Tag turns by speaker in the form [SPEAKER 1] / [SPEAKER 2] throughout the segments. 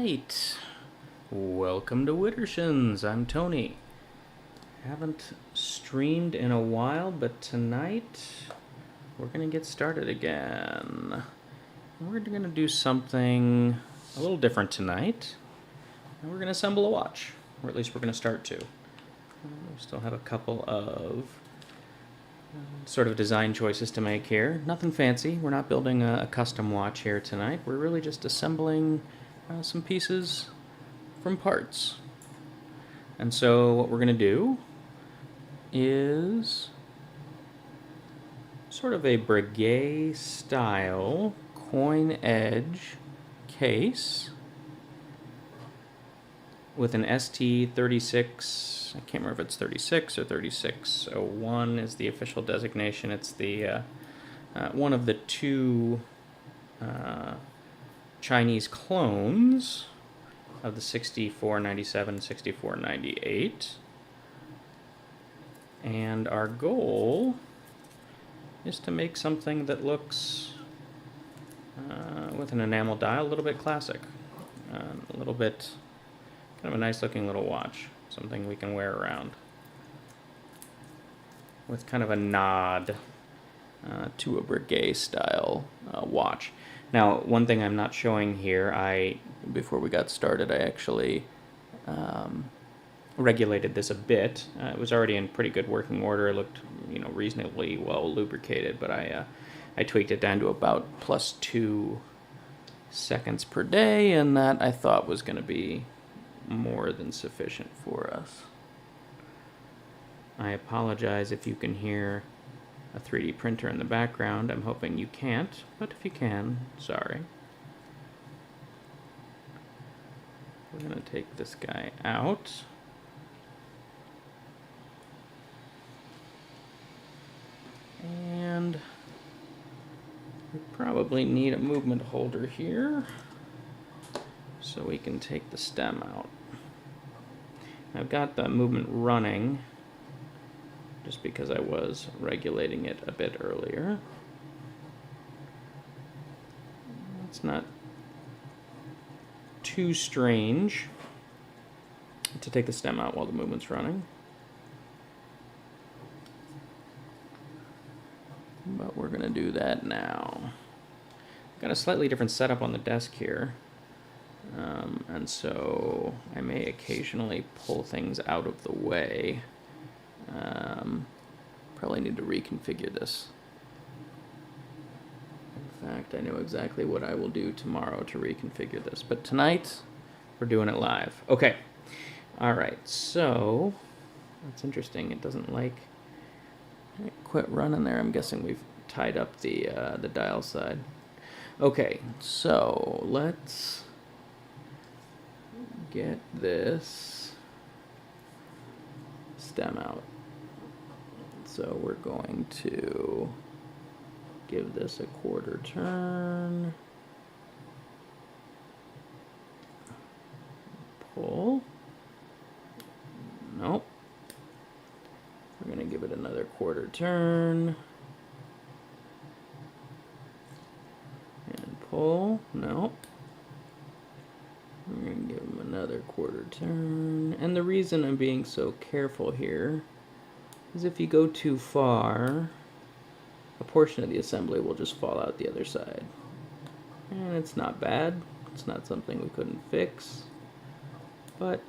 [SPEAKER 1] right. Welcome to Widdershins. I'm Tony. Haven't streamed in a while, but tonight we're going to get started again. We're going to do something a little different tonight. And we're going to assemble a watch, or at least we're going to start to. We still have a couple of sort of design choices to make here. Nothing fancy. We're not building a custom watch here tonight. We're really just assembling some pieces from parts. And so what we're going to do is sort of a Breguet style coin edge case with an ST36, I can't remember if it's 36 or 3601 is the official designation. It's the one of the two Chinese clones of the 6497, 6498. And our goal is to make something that looks, with an enamel dial, a little bit classic. A little bit, kind of a nice looking little watch. Something we can wear around. With kind of a nod to a Breguet style watch. Now, one thing I'm not showing here, before we got started, I actually regulated this a bit. It was already in pretty good working order. It looked, reasonably well lubricated, but I tweaked it down to about +2 seconds per day, and that I thought was going to be more than sufficient for us. I apologize if you can hear a 3D printer in the background. I'm hoping you can't, but if you can, sorry. We're going to take this guy out. And we probably need a movement holder here so we can take the stem out. I've got the movement running just because I was regulating it a bit earlier. It's not too strange to take the stem out while the movement's running. But we're going to do that now. I've got a slightly different setup on the desk here. And so I may occasionally pull things out of the way. Probably need to reconfigure this. In fact, I know exactly what I will do tomorrow to reconfigure this. But tonight, we're doing it live. Okay. All right. So that's interesting. It doesn't quit running there. I'm guessing we've tied up the dial side. Okay. So let's get this stem out. So we're going to give this a quarter turn. Pull. Nope. We're going to give it another quarter turn. And pull. Nope. We're going to give them another quarter turn. And the reason I'm being so careful here is if you go too far, a portion of the assembly will just fall out the other side. And it's not bad. It's not something we couldn't fix. But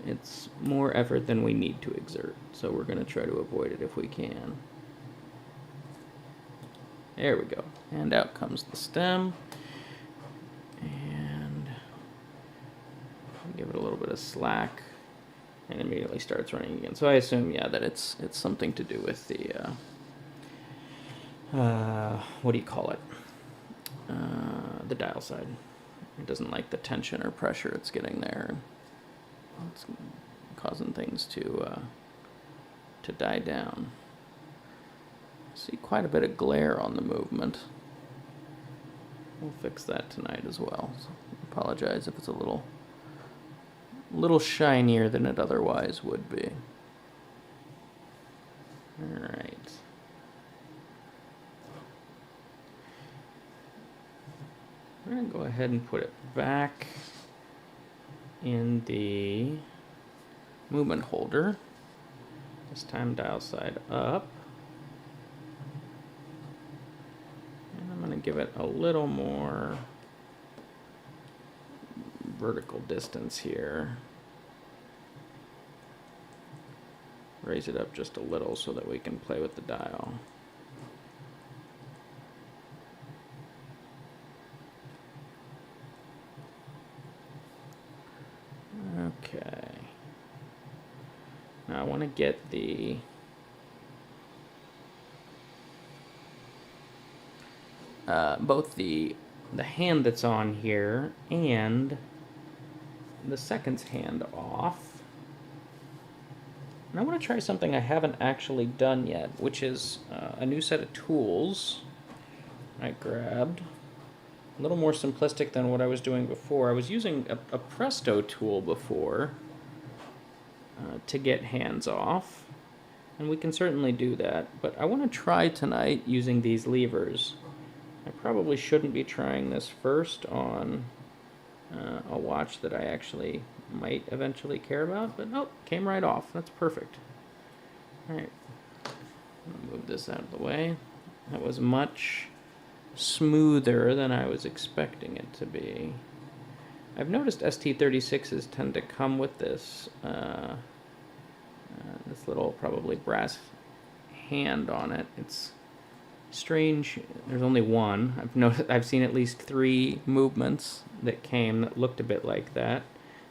[SPEAKER 1] it's more effort than we need to exert. So we're going to try to avoid it if we can. There we go. And out comes the stem. And give it a little bit of slack, and immediately starts running again. So I assume, yeah, that it's something to do with the what do you call it? The dial side. It doesn't like the tension or pressure it's getting there. It's causing things to die down. See quite a bit of glare on the movement. We'll fix that tonight as well. So I apologize if it's a little shinier than it otherwise would be. All right. We're going to go ahead and put it back in the movement holder. This time dial side up. And I'm going to give it a little more vertical distance here. Raise it up just a little so that we can play with the dial. Okay. Now I want to get the both the hand that's on here and the seconds hand off. And I want to try something I haven't actually done yet, which is a new set of tools I grabbed. A little more simplistic than what I was doing before. I was using a Presto tool before to get hands off, and we can certainly do that, but I want to try tonight using these levers. I probably shouldn't be trying this first on a watch that I actually might eventually care about, but oh, came right off. That's perfect. Alright, I'm going to move this out of the way. That was much smoother than I was expecting it to be. I've noticed ST36s tend to come with this this little probably brass hand on it. It's strange. There's only one. I've seen at least 3 movements that came that looked a bit like that,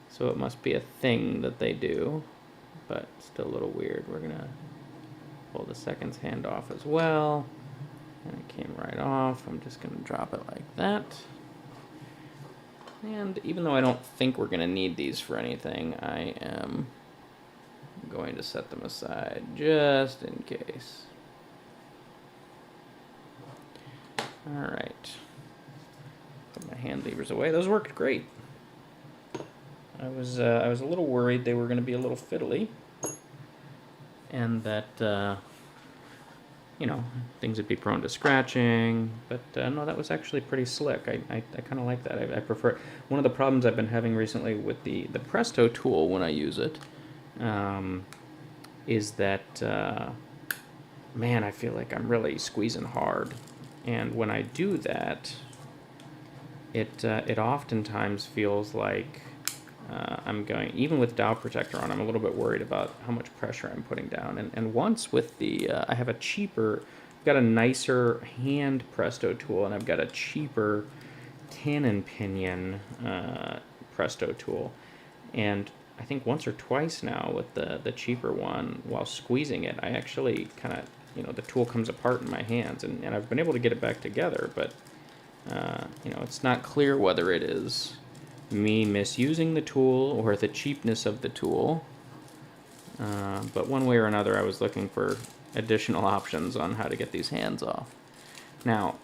[SPEAKER 1] so it must be a thing that they do, but still a little weird. We're gonna pull the seconds hand off as well, and it came right off. I'm just gonna drop it like that. And even though I don't think we're gonna need these for anything, I am going to set them aside just in case. Alright. Put my hand levers away. Those worked great. I was a little worried they were going to be a little fiddly, and that you know, things would be prone to scratching, but no, that was actually pretty slick. I kind of like that. I prefer it. One of the problems I've been having recently with the Presto tool when I use it is that man, I feel like I'm really squeezing hard, and when I do that, it oftentimes feels like I'm going, even with dial protector on, I'm a little bit worried about how much pressure I'm putting down. And once with the, I have a cheaper, I've got a nicer hand Presto tool, and I've got a cheaper tannin pinion Presto tool. And I think once or twice now with the cheaper one, while squeezing it, I actually kind of, you know, the tool comes apart in my hands, and I've been able to get it back together, but, you know, it's not clear whether it is me misusing the tool or the cheapness of the tool, but one way or another I was looking for additional options on how to get these hands off. Now,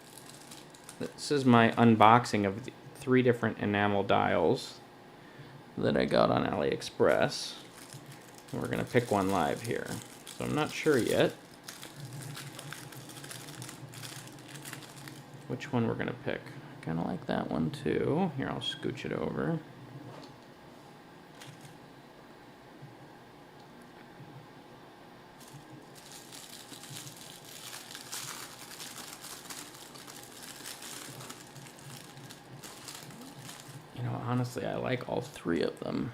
[SPEAKER 1] this is my unboxing of the 3 different enamel dials that I got on AliExpress. We're going to pick one live here, so I'm not sure yet which one we're going to pick. Kind of like that one too. Here, I'll scooch it over. You know, honestly, I like all 3 of them.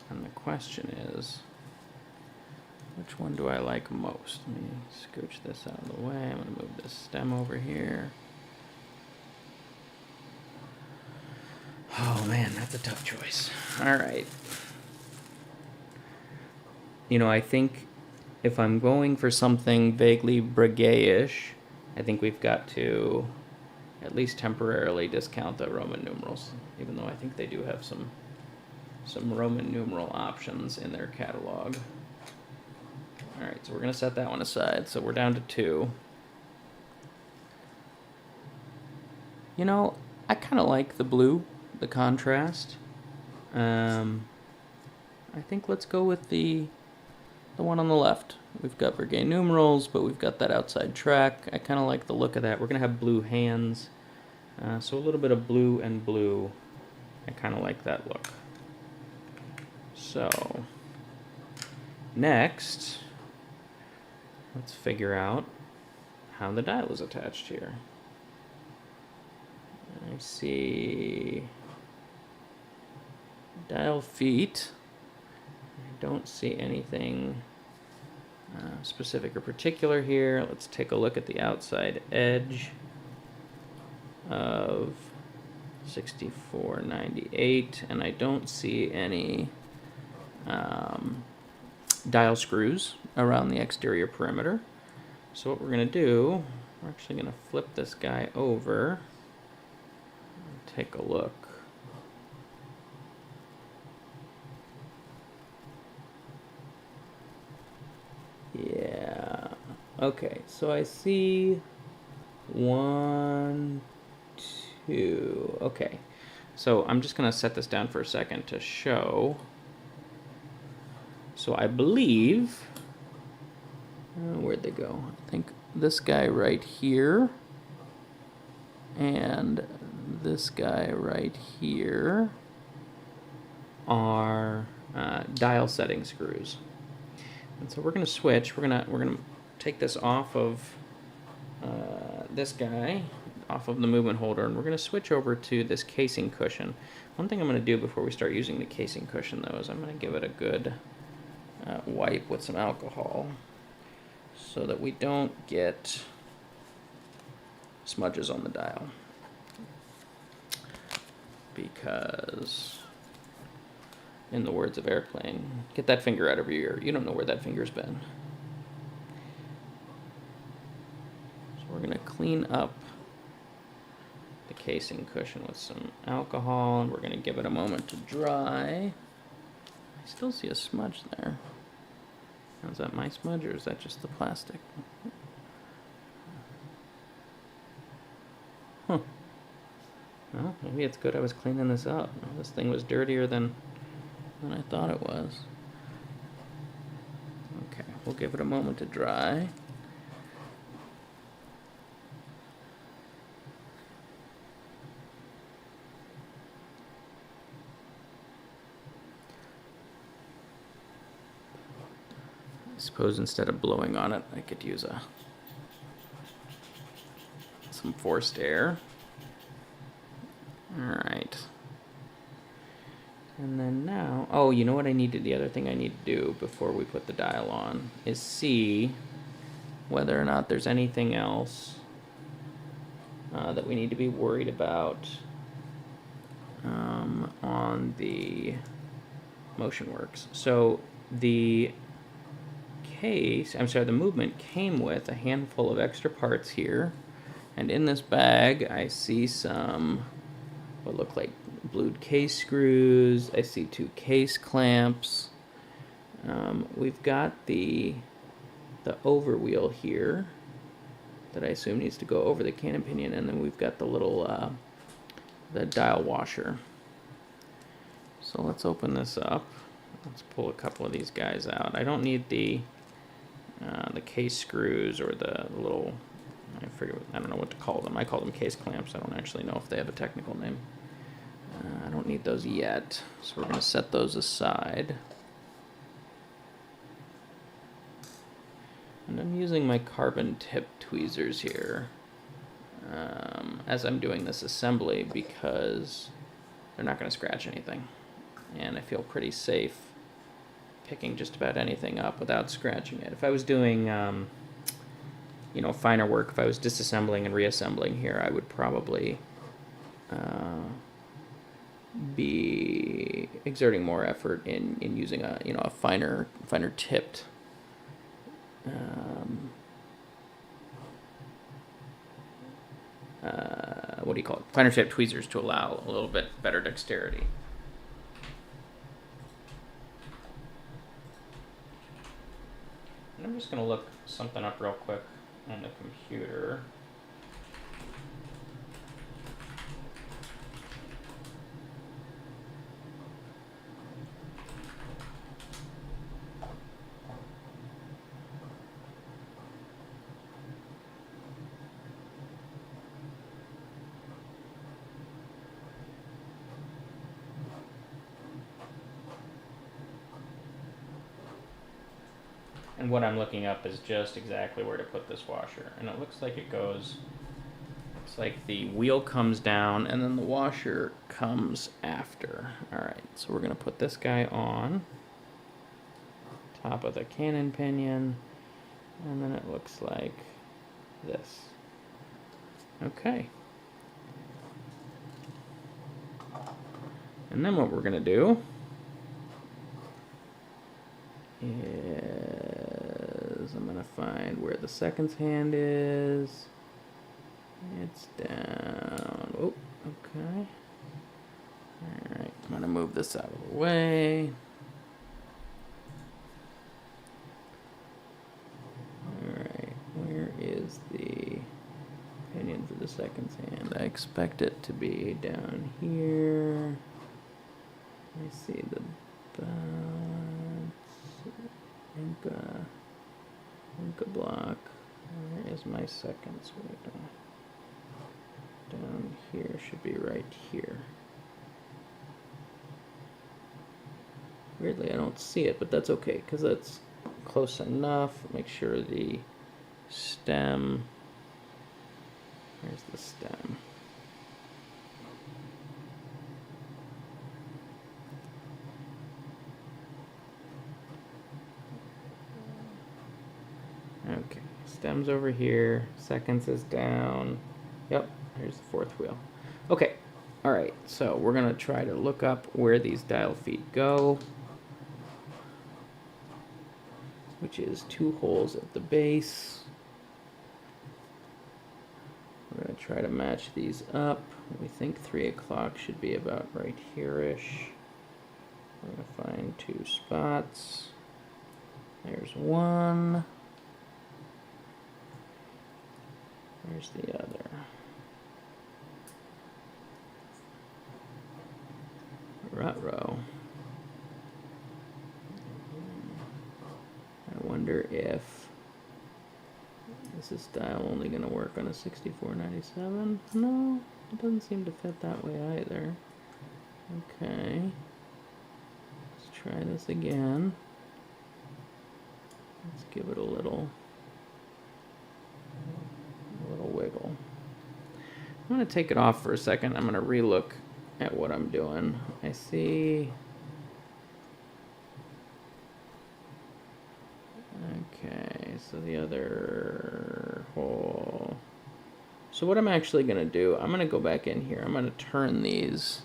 [SPEAKER 1] And the question is, which one do I like most? Let me scooch this out of the way. I'm going to move this stem over here. Oh man, that's a tough choice. Alright. You know, I think if I'm going for something vaguely Breguet-ish, I think we've got to at least temporarily discount the Roman numerals, even though I think they do have some Roman numeral options in their catalog. Alright, so we're going to set that one aside, so we're down to 2. You know, I kind of like the blue, the contrast. I think let's go with the one on the left. We've got Breguet numerals, but we've got that outside track. I kind of like the look of that. We're going to have blue hands, so a little bit of blue and blue I kind of like that look. So next, let's figure out how the dial is attached here. I see dial feet. I don't see anything specific or particular here. Let's take a look at the outside edge of 6498, and I don't see any dial screws around the exterior perimeter. So what we're going to do, we're actually going to flip this guy over and take a look. Yeah, okay, so I see 1, 2, okay. So I'm just going to set this down for a second to show. So I believe, where'd they go? I think this guy right here and this guy right here are dial setting screws. And so we're going to switch. We're gonna take this off of this guy, off of the movement holder, and we're going to switch over to this casing cushion. One thing I'm going to do before we start using the casing cushion, though, is I'm going to give it a good wipe with some alcohol so that we don't get smudges on the dial. Because, in the words of Airplane, get that finger out of your ear. You don't know where that finger's been. So we're going to clean up the casing cushion with some alcohol, and we're going to give it a moment to dry. I still see a smudge there. Now, is that my smudge, or is that just the plastic? Huh. Well, maybe it's good I was cleaning this up. This thing was dirtier than I thought it was. Okay, we'll give it a moment to dry. I suppose instead of blowing on it, I could use some forced air. All right. And then now, oh, you know what I need to, the other thing I need to do before we put the dial on is see whether or not there's anything else that we need to be worried about on the MotionWorks. So the the movement came with a handful of extra parts here, and in this bag I see some what look like blued case screws. I see 2 case clamps. We've got the overwheel here that I assume needs to go over the cannon pinion, and then we've got the little the dial washer. So let's open this up. Let's pull a couple of these guys out. I don't need the case screws or the little, I don't know what to call them. I call them case clamps. I don't actually know if they have a technical name. I don't need those yet, so we're going to set those aside. And I'm using my carbon tip tweezers here as I'm doing this assembly because they're not going to scratch anything. And I feel pretty safe picking just about anything up without scratching it. If I was doing, finer work, if I was disassembling and reassembling here, I would probably be exerting more effort in using a finer tipped finer tipped tweezers to allow a little bit better dexterity. And I'm just going to look something up real quick on the computer. And what I'm looking up is just exactly where to put this washer. And it looks like it goes, it's like the wheel comes down and then the washer comes after. All right, so we're gonna put this guy on top of the cannon pinion, and then it looks like this. Okay. And then what we're gonna do is I'm gonna find where the seconds hand is. It's down. Oh, okay. Alright, I'm gonna move this out of the way. Alright, where is the pinion for the seconds hand? I expect it to be down here. I see the Inca block. Where is my seconds? Down here should be right here. Weirdly, I don't see it, but that's okay because that's close enough. Make sure the stem. Where's the stem? Okay, stem's over here, seconds is down. Yep, here's the fourth wheel. Okay, all right, so we're gonna try to look up where these dial feet go, which is 2 holes at the base. We're gonna try to match these up. We think 3 o'clock should be about right here-ish. We're gonna find 2 spots. There's one. Where's the other? Ruh-roh. I wonder if is this dial only going to work on a 6497? No, it doesn't seem to fit that way either. Okay. Let's try this again. Let's give it a little wiggle. I'm going to take it off for a second. I'm going to relook at what I'm doing. I see. Okay, so the other hole. So what I'm actually going to do, I'm going to go back in here. I'm going to turn these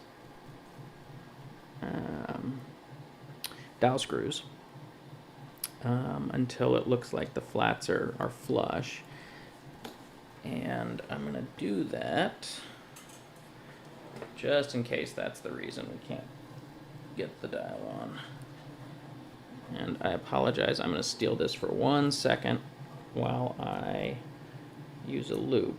[SPEAKER 1] dowel screws until it looks like the flats are flush. And I'm going to do that just in case that's the reason we can't get the dial on. And I apologize, I'm going to steal this for 1 second while I use a loop.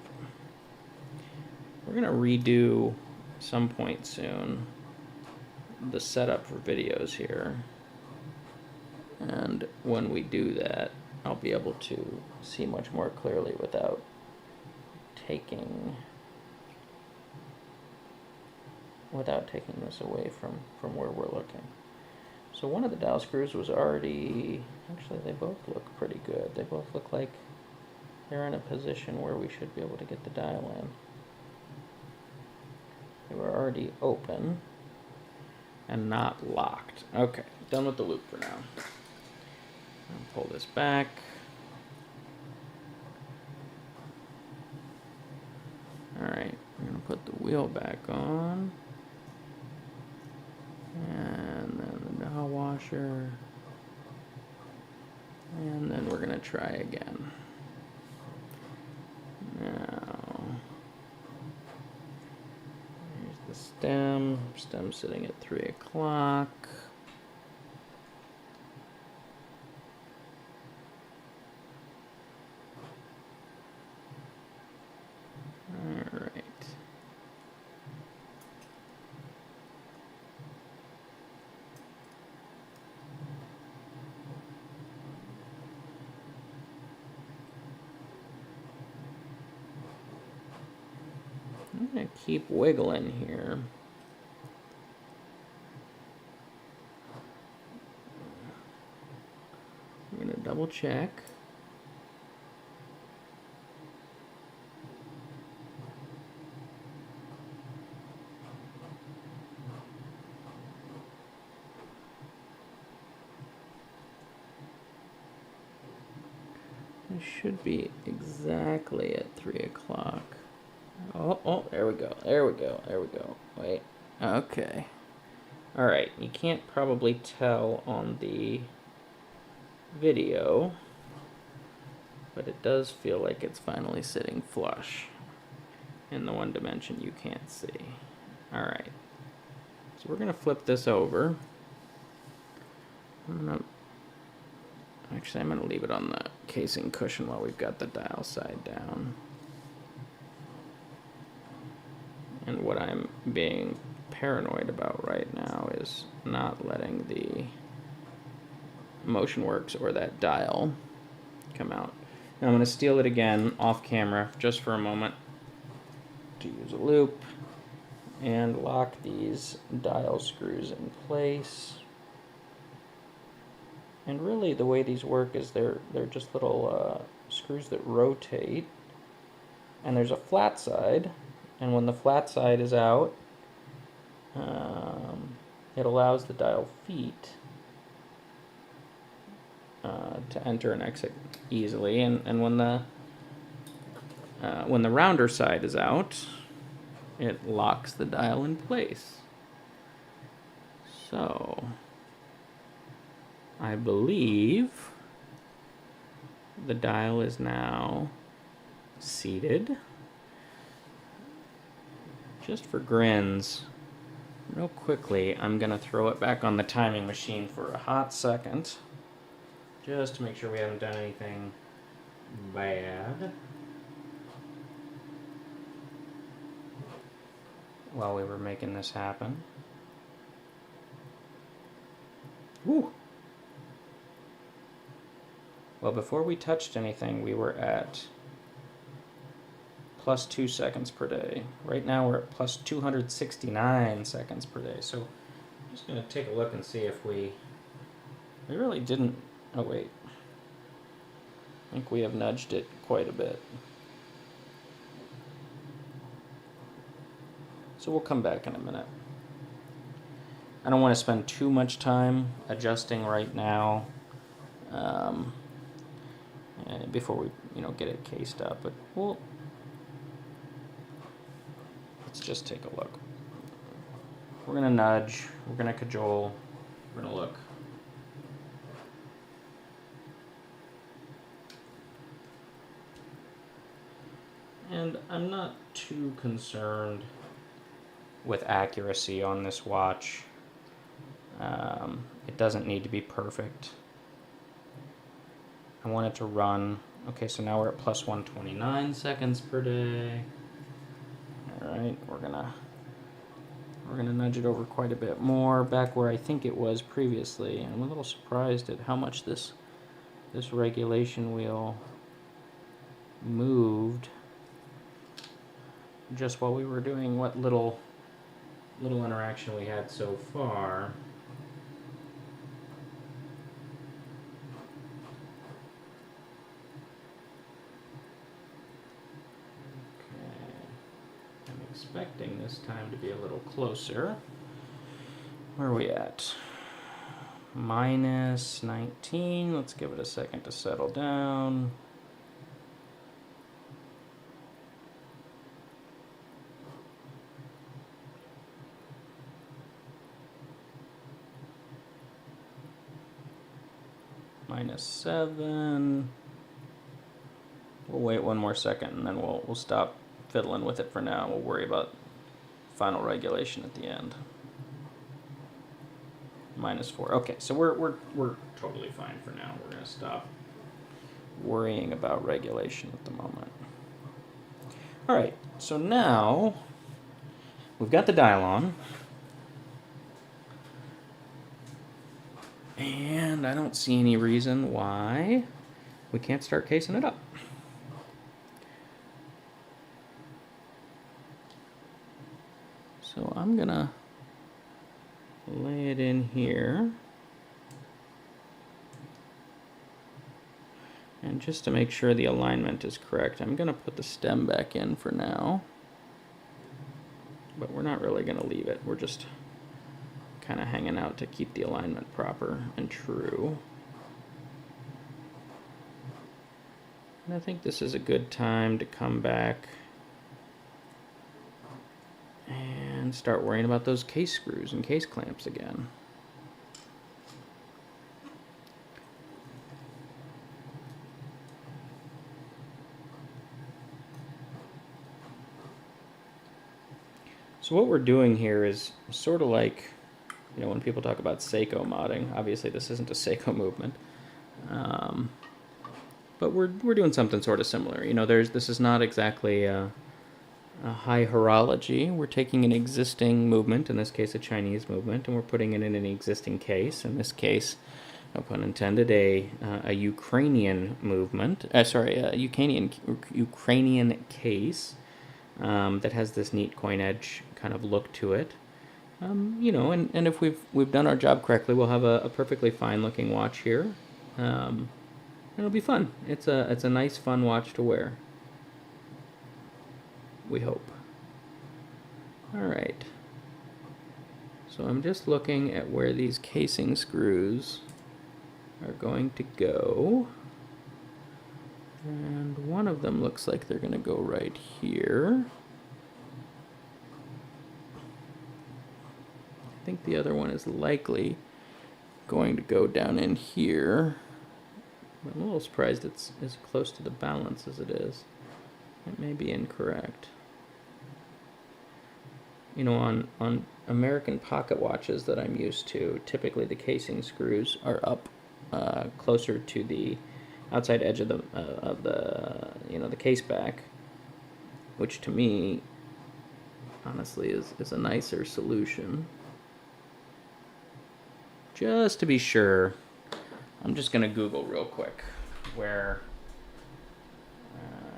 [SPEAKER 1] We're going to redo some point soon the setup for videos here. And when we do that, I'll be able to see much more clearly without taking this away from where we're looking. So one of the dowel screws was already, actually they both look pretty good. They both look like they're in a position where we should be able to get the dial in. They were already open and not locked. Okay, done with the loop for now. I'll pull this back. Alright, I'm going to put the wheel back on. And then the dowel washer. And then we're going to try again. Now, here's the stem. Stem sitting at 3 o'clock. I'm going to keep wiggling here. I'm going to double check. It should be exactly at 3 o'clock. Oh, there we go. There we go. There we go. Wait. Okay. All right. You can't probably tell on the video, but it does feel like it's finally sitting flush in the one dimension you can't see. All right. So we're going to flip this over. I'm going to leave it on the casing cushion while we've got the dial side down. And what I'm being paranoid about right now is not letting the MotionWorks or that dial come out. Now I'm going to steal it again off camera just for a moment to use a loop and lock these dial screws in place. And really the way these work is they're just little screws that rotate, and there's a flat side, and when the flat side is out, it allows the dial feet to enter and exit easily, and when the rounder side is out, it locks the dial in place. So I believe the dial is now seated. Just for grins, real quickly, I'm going to throw it back on the timing machine for a hot second, just to make sure we haven't done anything bad while we were making this happen. Woo! Well, before we touched anything, we were at plus 2 seconds per day. Right now we're at plus 269 seconds per day. So I'm just going to take a look and see if we really didn't. Oh, wait. I think we have nudged it quite a bit. So we'll come back in a minute. I don't want to spend too much time adjusting right now before we get it cased up, but let's just take a look. We're going to nudge, we're going to cajole, we're going to look. And I'm not too concerned with accuracy on this watch. It doesn't need to be perfect. I want it to run. Okay, so now we're at plus 129 seconds per day. All right, we're gonna nudge it over quite a bit more, back where I think it was previously. I'm a little surprised at how much this regulation wheel moved just while we were doing what little interaction we had so far. Expecting this time to be a little closer. Where are we at? Minus 19. Let's give it a second to settle down. Minus 7. We'll wait one more second and then we'll stop fiddling with it for now. We'll worry about final regulation at the end. Minus 4. Okay, so we're totally fine for now. We're going to stop worrying about regulation at the moment. All right, so now we've got the dial on. And I don't see any reason why we can't start casing it up. So I'm gonna lay it in here. And just to make sure the alignment is correct, I'm going to put the stem back in for now. But we're not really going to leave it. We're just kind of hanging out to keep the alignment proper and true. And I think this is a good time to come back and start worrying about those case screws and case clamps again. So what we're doing here is sort of like, you know, when people talk about Seiko modding, obviously this isn't a Seiko movement, but we're doing something sort of similar. You know, this is not exactly a high horology. We're taking an existing movement, in this case a Chinese movement, and we're putting it in an existing case. In this case, no pun intended, a Ukrainian movement. A Ukrainian case that has this neat coin edge kind of look to it. You know, and if we've done our job correctly, we'll have a perfectly fine looking watch here. It'll be fun. It's a nice, fun watch to wear. We hope. All right. So I'm just looking at where these casing screws are going to go. And one of them looks like they're going to go right here. I think the other one is likely going to go down in here. I'm a little surprised it's as close to the balance as it is. It may be incorrect. You know, on American pocket watches that I'm used to, typically the casing screws are up closer to the outside edge of the you know, the case back, which to me honestly is a nicer solution. Just to be sure, I'm just gonna Google real quick where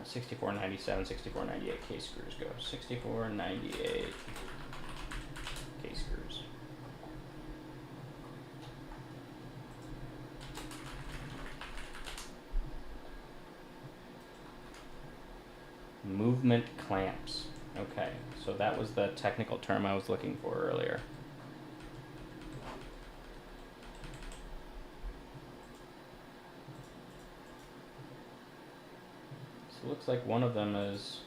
[SPEAKER 1] 6497, 6498 case screws go. 6498 case screws. Movement clamps. Okay, so that was the technical term I was looking for earlier. So it looks like one of them is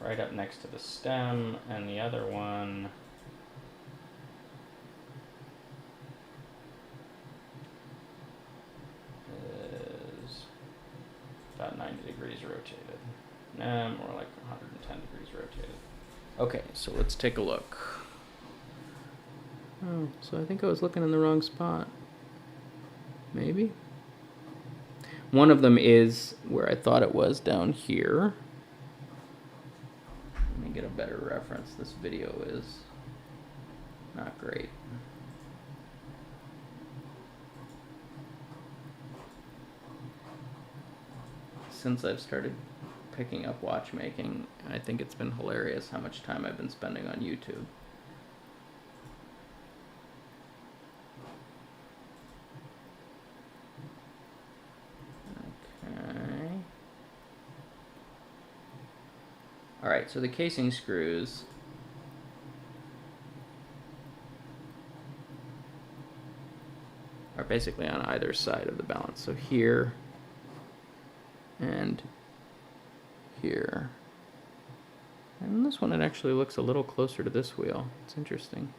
[SPEAKER 1] right up next to the stem, and the other one is about 90 degrees rotated. Nah, more like 110 degrees rotated. Okay, so let's take a look. Oh, so I think I was looking in the wrong spot. Maybe? One of them is where I thought it was, down here. Let me get a better reference. This video is not great. Since I've started picking up watchmaking, I think it's been hilarious how much time I've been spending on YouTube. Okay. Alright, so the casing screws are basically on either side of the balance. So here and here. And this one, it actually looks a little closer to this wheel. It's interesting.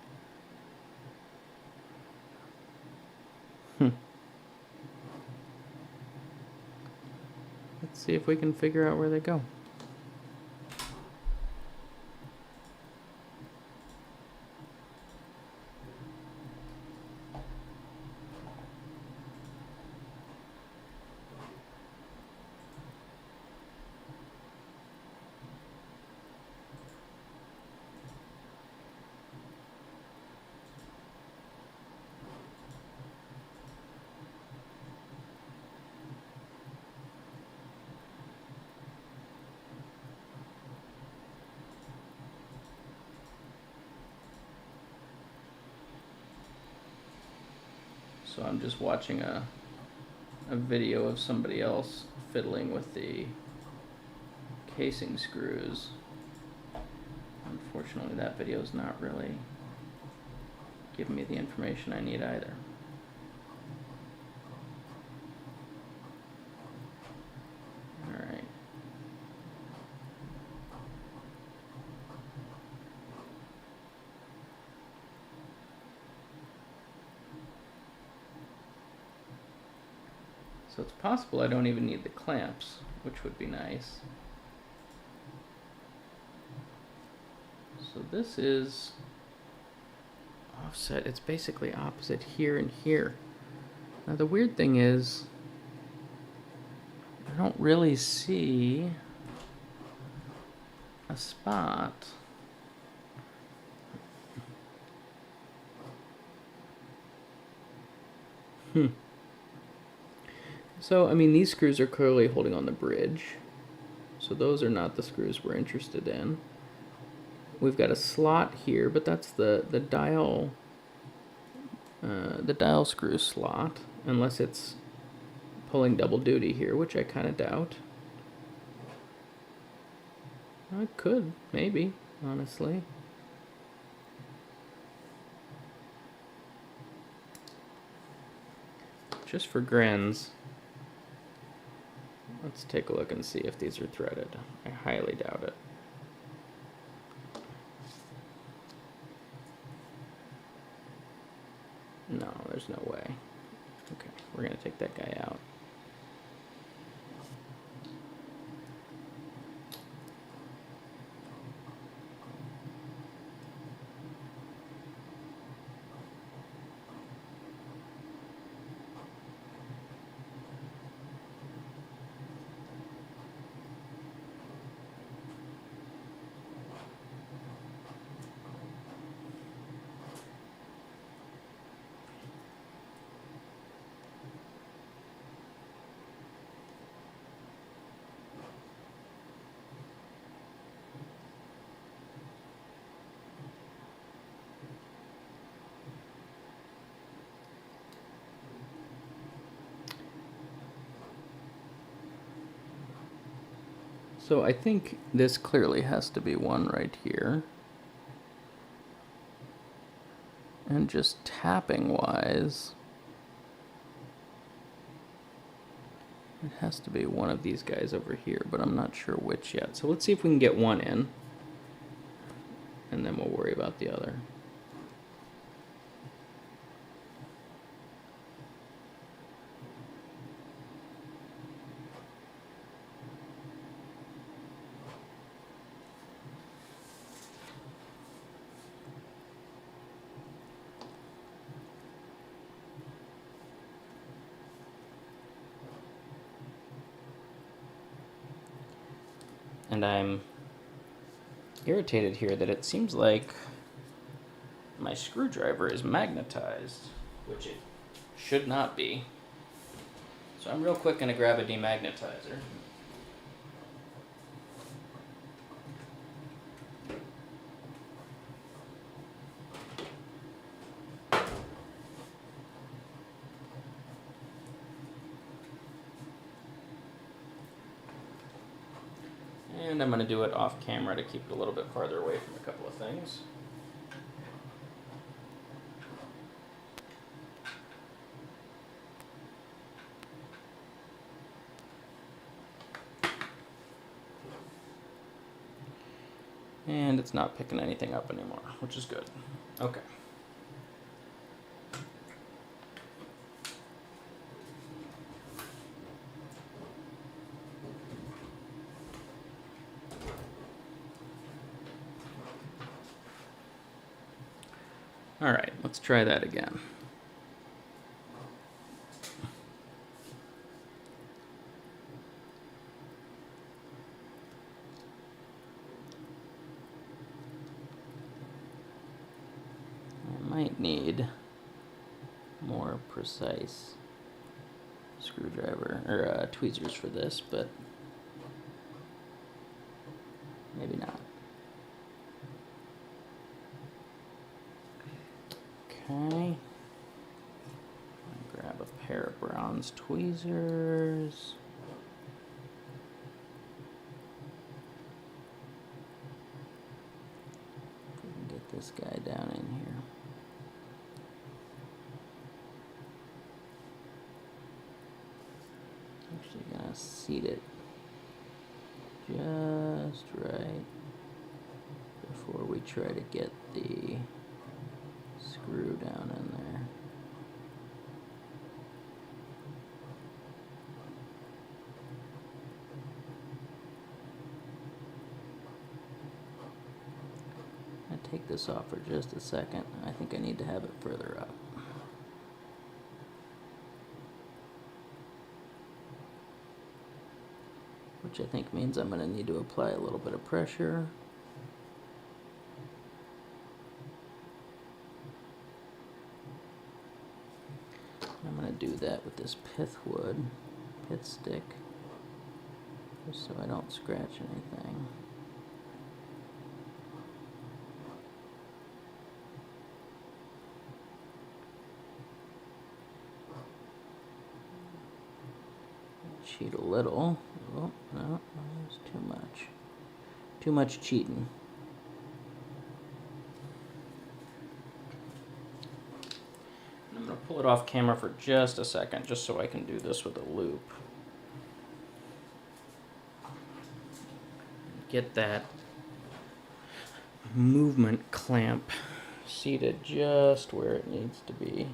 [SPEAKER 1] Let's see if we can figure out where they go. So I'm just watching a a video of somebody else fiddling with the casing screws. Unfortunately, that video is not really giving me the information I need either. Alright. So it's possible I don't even need the clamps, which would be nice. So this is offset. It's basically opposite here and here. Now the weird thing is, I don't really see a spot. So, I mean, these screws are clearly holding on the bridge. So those are not the screws we're interested in. We've got a slot here, but that's the dial screw slot, unless it's pulling double duty here, which I kind of doubt. I could, maybe, honestly. Just for grins, let's take a look and see if these are threaded. I highly doubt it. No, there's no way. Okay, we're gonna take that guy out. So I think this clearly has to be one right here. And just tapping wise, it has to be one of these guys over here, but I'm not sure which yet. So let's see if we can get one in, and then we'll worry about the other. And I'm irritated here that it seems like my screwdriver is magnetized, which it should not be. So I'm real quick gonna grab a demagnetizer. And I'm going to do it off camera to keep it a little bit farther away from a couple of things. And it's not picking anything up anymore, which is good. Okay. All right, let's try that again. I might need more precise screwdriver or tweezers for this, but maybe not. Okay. Grab a pair of brown Widdershins tweezers. Get this guy down in here. Actually gonna seat it just right before we try to get the screw down in there. I'll take this off for just a second. I think I need to have it further up. Which I think means I'm going to need to apply a little bit of pressure. I'm going to do that with this pith stick, just so I don't scratch anything. Cheat a little. Oh, no, that's too much. Too much cheating. I'm going to pull it off camera for just a second, just so I can do this with a loop. Get that movement clamp seated just where it needs to be.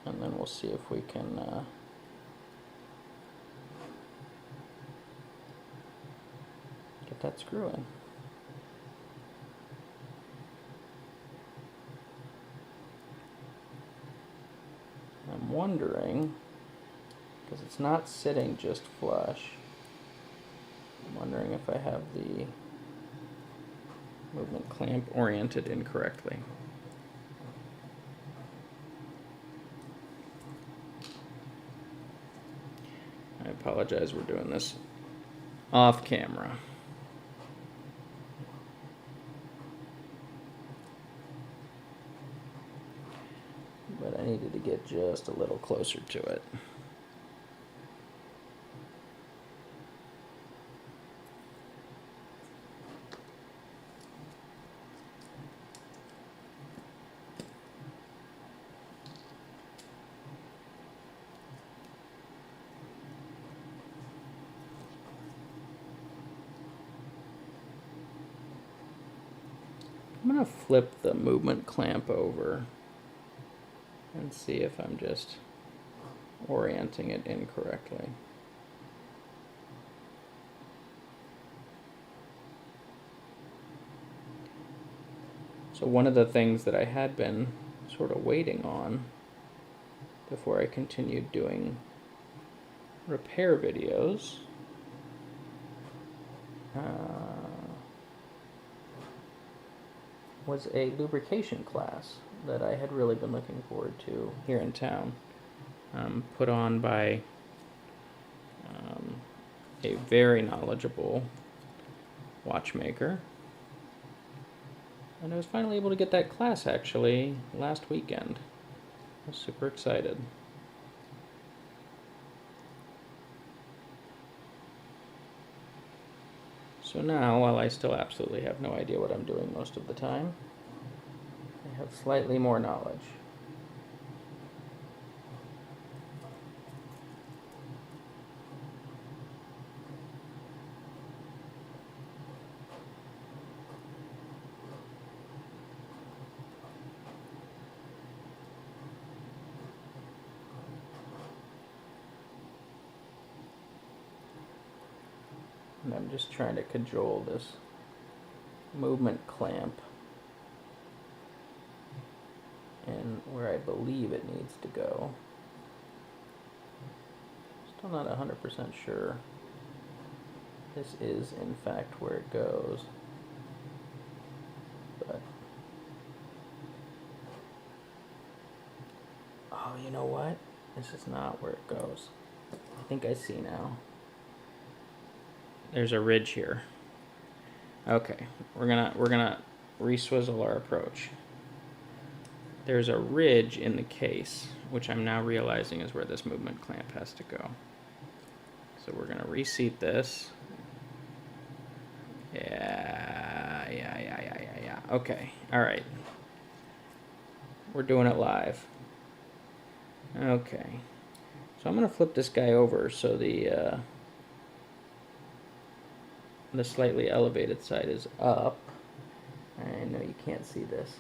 [SPEAKER 1] And then we'll see if we can get that screw in. I'm wondering, because it's not sitting just flush, I'm wondering if I have the movement clamp oriented incorrectly. I apologize, we're doing this off camera. But I needed to get just a little closer to it. I'm going to flip the movement clamp over and see if I'm just orienting it incorrectly. So one of the things that I had been sort of waiting on before I continued doing repair videos was a lubrication class that I had really been looking forward to here in town, put on by a very knowledgeable watchmaker. And I was finally able to get that class actually last weekend. I was super excited. So now, while I still absolutely have no idea what I'm doing most of the time, I have slightly more knowledge. And I'm just trying to cajole this movement clamp in where I believe it needs to go. Still not 100% sure this is in fact where it goes, but oh, you know what? This is not where it goes. I think I see now. There's a ridge here. Okay, we're gonna re-swizzle our approach. there's a ridge in the case, which I'm now realizing is where this movement clamp has to go. So we're gonna reseat this. Yeah. Okay, all right. We're doing it live. Okay. So I'm gonna flip this guy over so the slightly elevated side is up. I know you can't see this.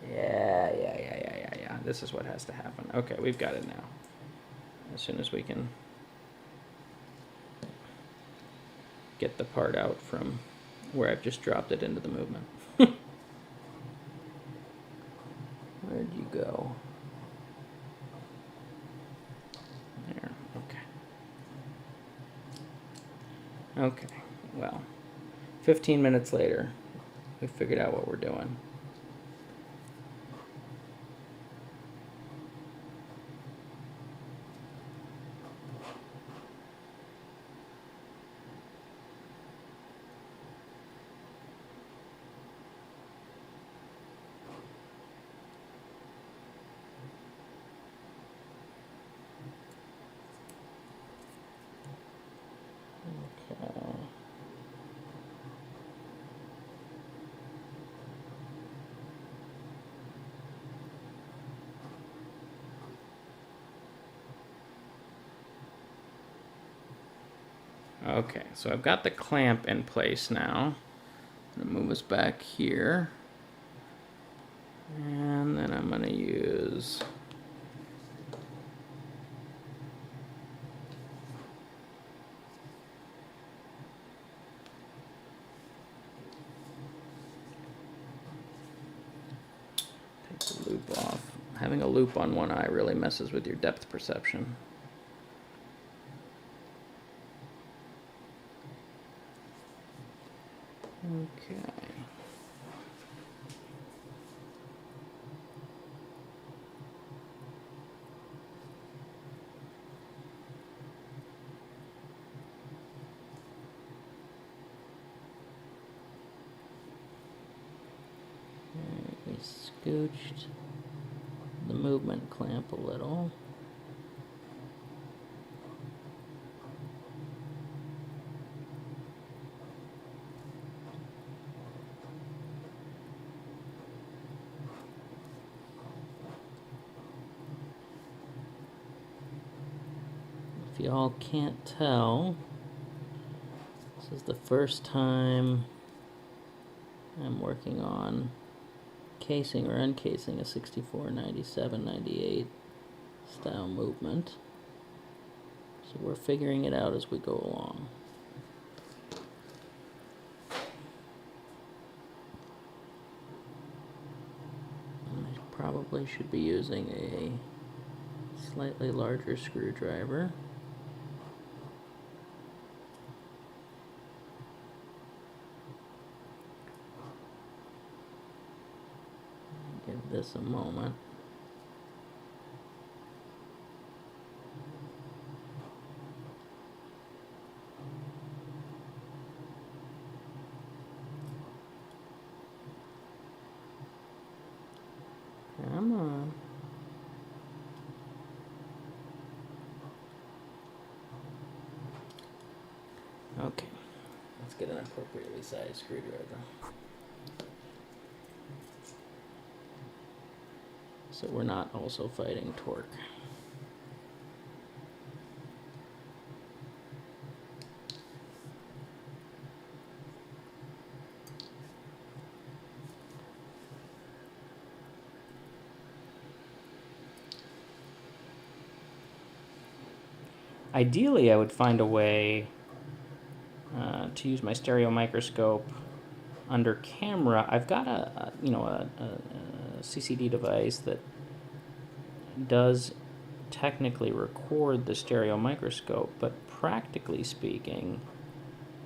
[SPEAKER 1] Yeah. This is what has to happen. Okay, we've got it now. As soon as we can get the part out from where I've just dropped it into the movement. Where'd you go? There, okay. Okay, well, 15 minutes later, we figured out what we're doing. Okay, so I've got the clamp in place now. I'm gonna move us back here. And then I'm gonna use take the loop off. Having a loop on one eye really messes with your depth perception. Okay. We scooched the movement clamp a little. If y'all can't tell, this is the first time I'm working on casing or uncasing a 64, 97, 98 style movement. So we're figuring it out as we go along. I probably should be using a slightly larger screwdriver. Give this a moment. Come on. Okay, let's get an appropriately sized screwdriver. So we're not also fighting torque. Ideally, I would find a way to use my stereo microscope under camera. I've got a CCD device that does technically record the stereo microscope, but practically speaking,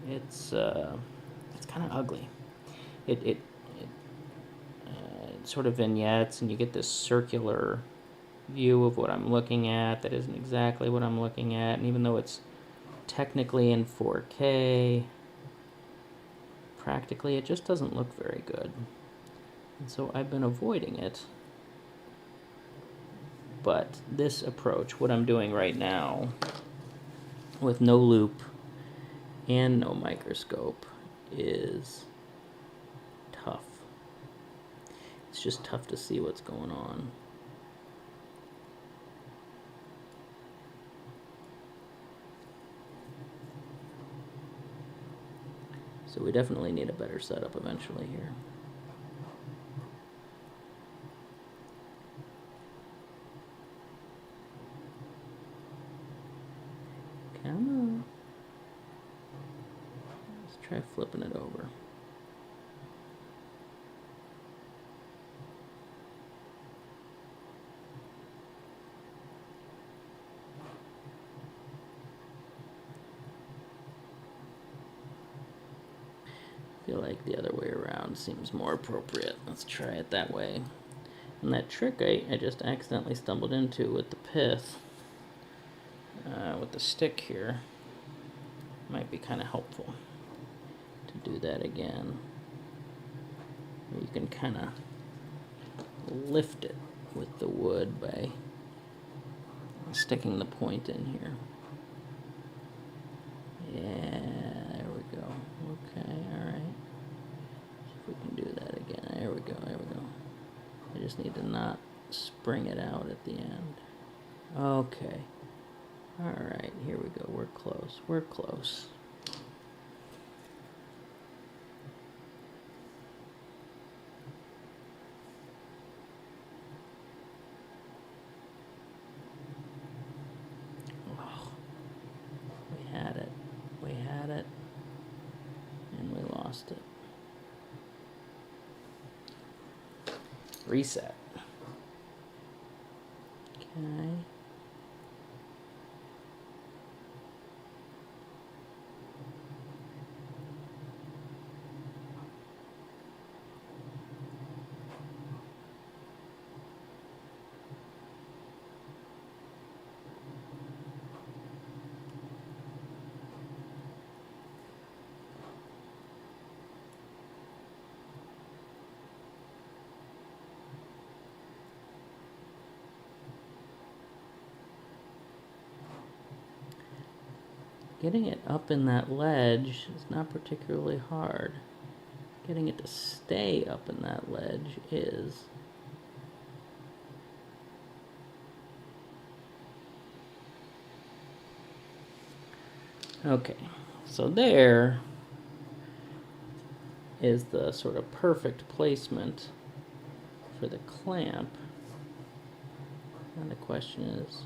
[SPEAKER 1] it's kind of ugly. It sort of vignettes, and you get this circular view of what I'm looking at that isn't exactly what I'm looking at, and even though it's technically in 4K, practically it just doesn't look very good. And so I've been avoiding it. But this approach, what I'm doing right now, with no loop and no microscope, is tough. It's just tough to see what's going on. So we definitely need a better setup eventually here. Come on. Let's try flipping it over. I feel like the other way around seems more appropriate. Let's try it that way. And that trick I just accidentally stumbled into with the pith, with the stick here, might be kind of helpful to do that again. You can kind of lift it with the wood by sticking the point in here. Yeah, there we go. Okay, alright. See if we can do that again. There we go, there we go. I just need to not spring it out at the end. Okay. Alright, here we go. We're close. We're close. Oh, we had it. We had it. And we lost it. Reset. Okay. Getting it up in that ledge is not particularly hard. Getting it to stay up in that ledge is. Okay, so there is the sort of perfect placement for the clamp. And the question is,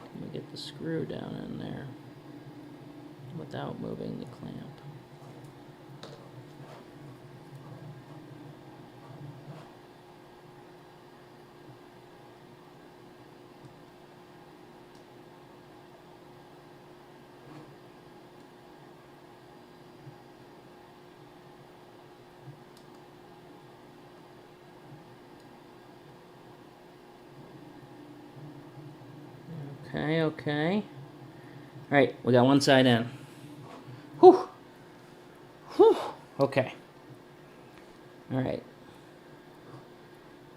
[SPEAKER 1] can we get the screw down in there without moving the clamp? Okay, okay. All right, we got one side in. Whew. Whew. Okay. All right.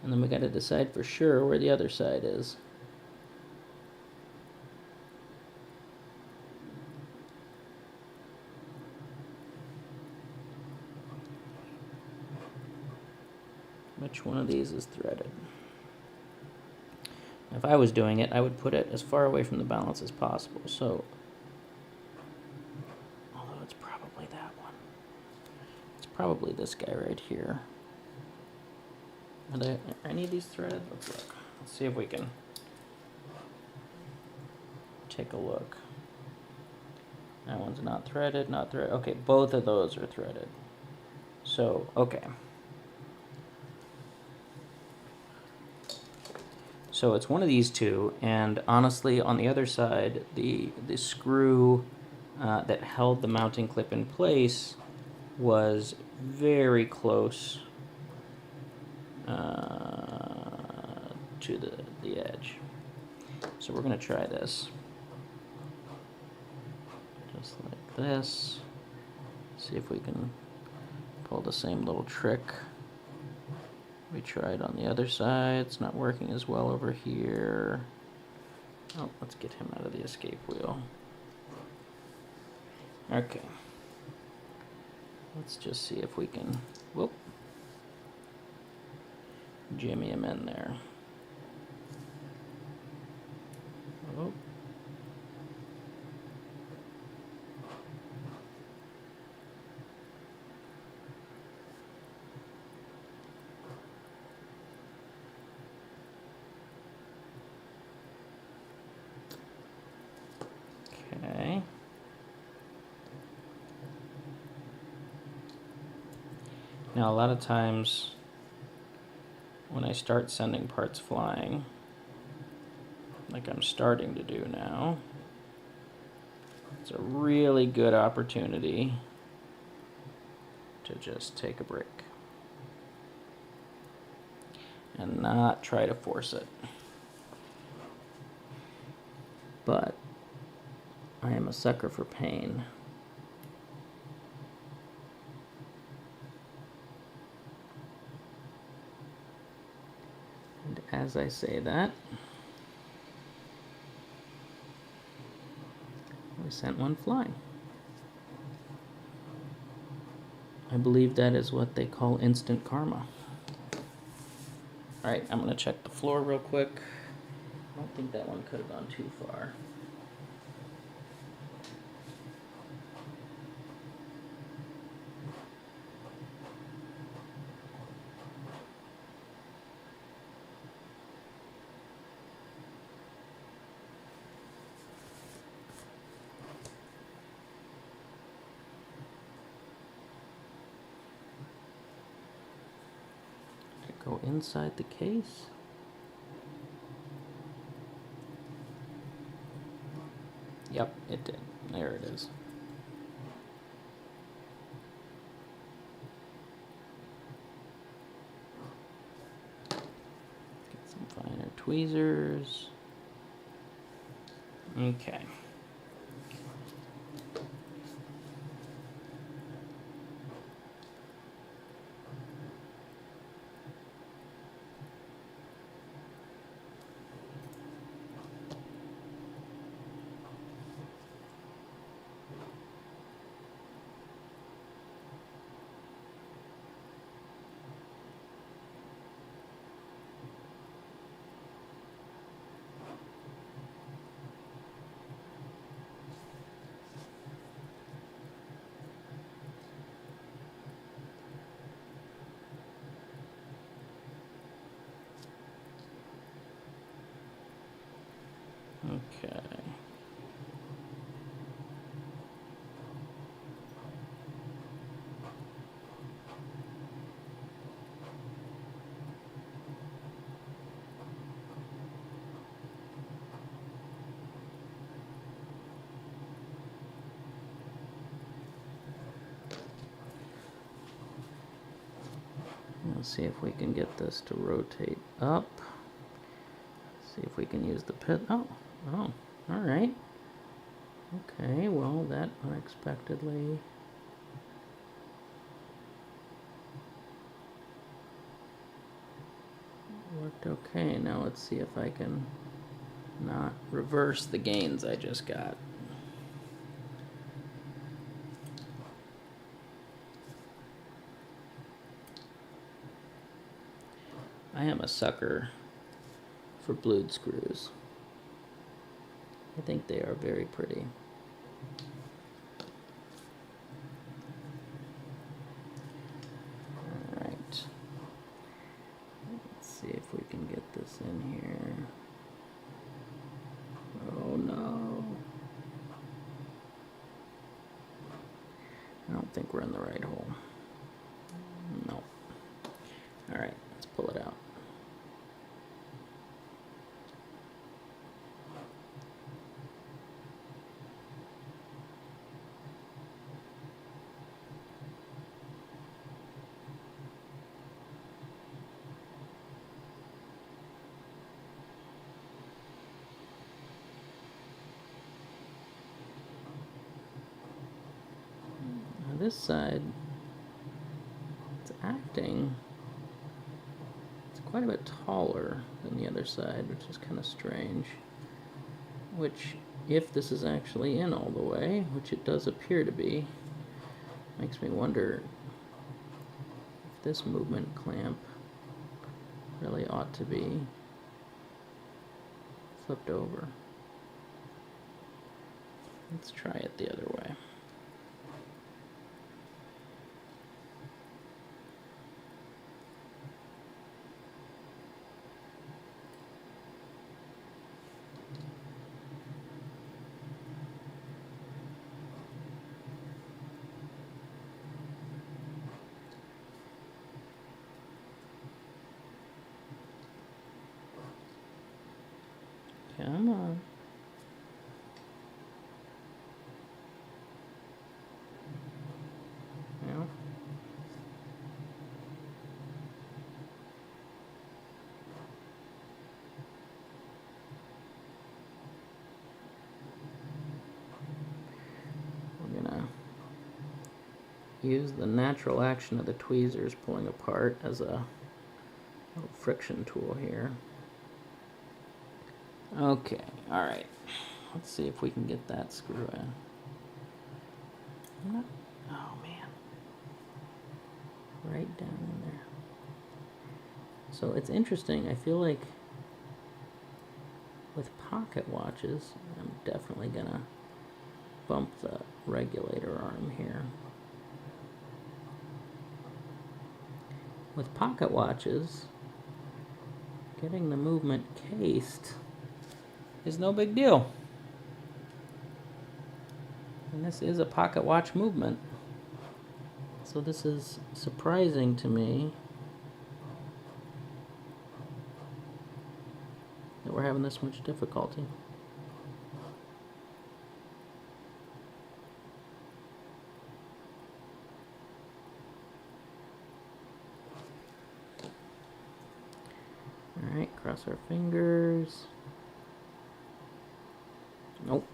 [SPEAKER 1] And then we got to decide for sure where the other side is. Which one of these is threaded? If I was doing it, I would put it as far away from the balance as possible. So, although it's probably that one. It's probably this guy right here. Are any of these threaded? Let's look. Let's see if we can take a look. That one's not threaded, not threaded. Okay, both of those are threaded. So, okay. So it's one of these two, and honestly, on the other side, the screw that held the mounting clip in place was very close to the edge. So we're going to try this. Just like this. See if we can Pull the same little trick we tried on the other side. It's not working as well over here. Oh, let's get him out of the escape wheel. Okay. Let's just see if we can, whoop, jimmy him in there. Oh. Okay. Now, a lot of times when I start sending parts flying, like I'm starting to do now, it's a really good opportunity to just take a break and not try to force it. But I am a sucker for pain. And as I say that, I sent one flying. I believe that is what they call instant karma. Alright, I'm going to check the floor real quick. I don't think that one could have gone too far. Go inside the case. Yep, it did. There it is. Get some finer tweezers. Okay. Okay. Let's see if we can get this to rotate up. See if we can use the pit. Oh, all right. Okay, well, that unexpectedly worked okay. Now let's see if I can not reverse the gains I just got. I am a sucker for blued screws. I think they are very pretty. Alright. Let's see if we can get this in here. Oh no. I don't think we're in the right hole. No. Alright, let's pull it out. This side, acting, it's quite a bit taller than the other side, which is kind of strange. Which, if this is actually in all the way, which it does appear to be, makes me wonder if this movement clamp really ought to be flipped over. Let's try it the other way. Come on. Yeah. We're gonna use the natural action of the tweezers pulling apart as a little friction tool here. Okay, alright. Let's see if we can get that screw in. Oh man. Right down in there. So it's interesting, I feel like with pocket watches, I'm definitely gonna bump the regulator arm here. With pocket watches, getting the movement cased is no big deal. And this is a pocket watch movement. So this is surprising to me that we're having this much difficulty. Alright, cross our fingers. Nope.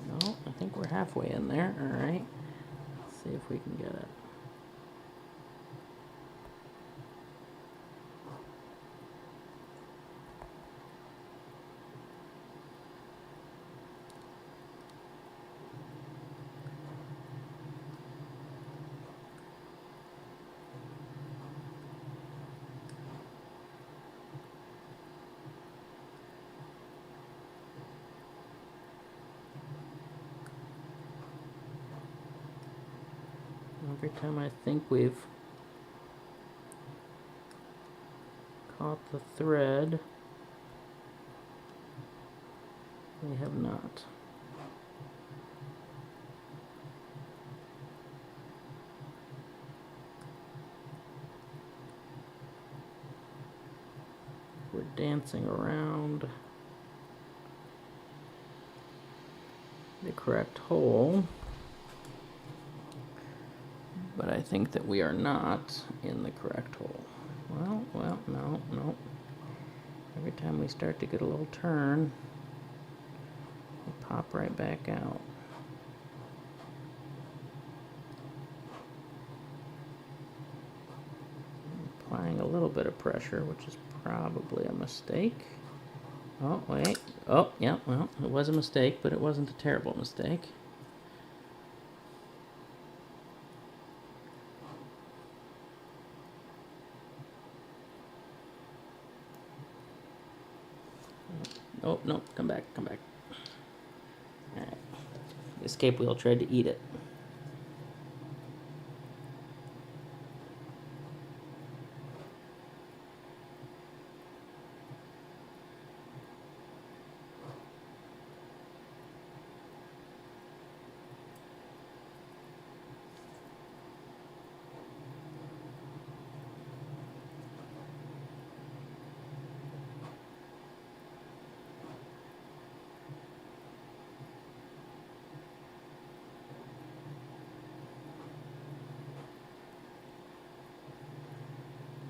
[SPEAKER 1] No, I think we're halfway in there. Alright. Let's see if we can get it. Every time I think we've caught the thread, we have not. We're dancing around the correct hole. But I think that we are not in the correct hole. Well, no. Every time we start to get a little turn, we pop right back out. Applying a little bit of pressure, which is probably a mistake. Oh, wait. Oh, yeah, well, it was a mistake, but it wasn't a terrible mistake. Oh, no, come back. Alright. The escape wheel tried to eat it.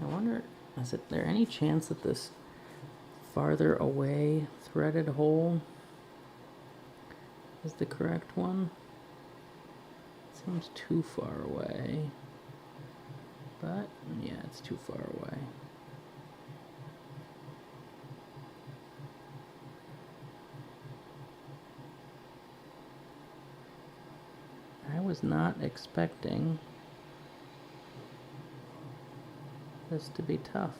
[SPEAKER 1] I wonder, is there any chance that this farther away threaded hole is the correct one. Seems too far away. But, yeah, it's too far away. I was not expecting this to be tough.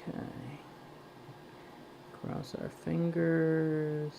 [SPEAKER 1] Okay. Cross our fingers.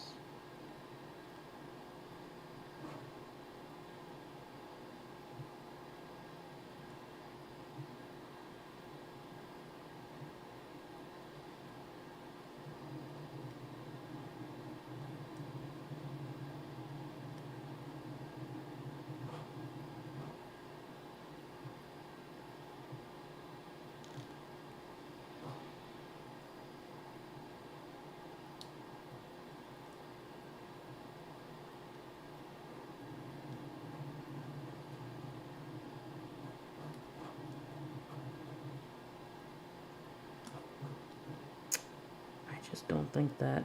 [SPEAKER 1] I just don't think I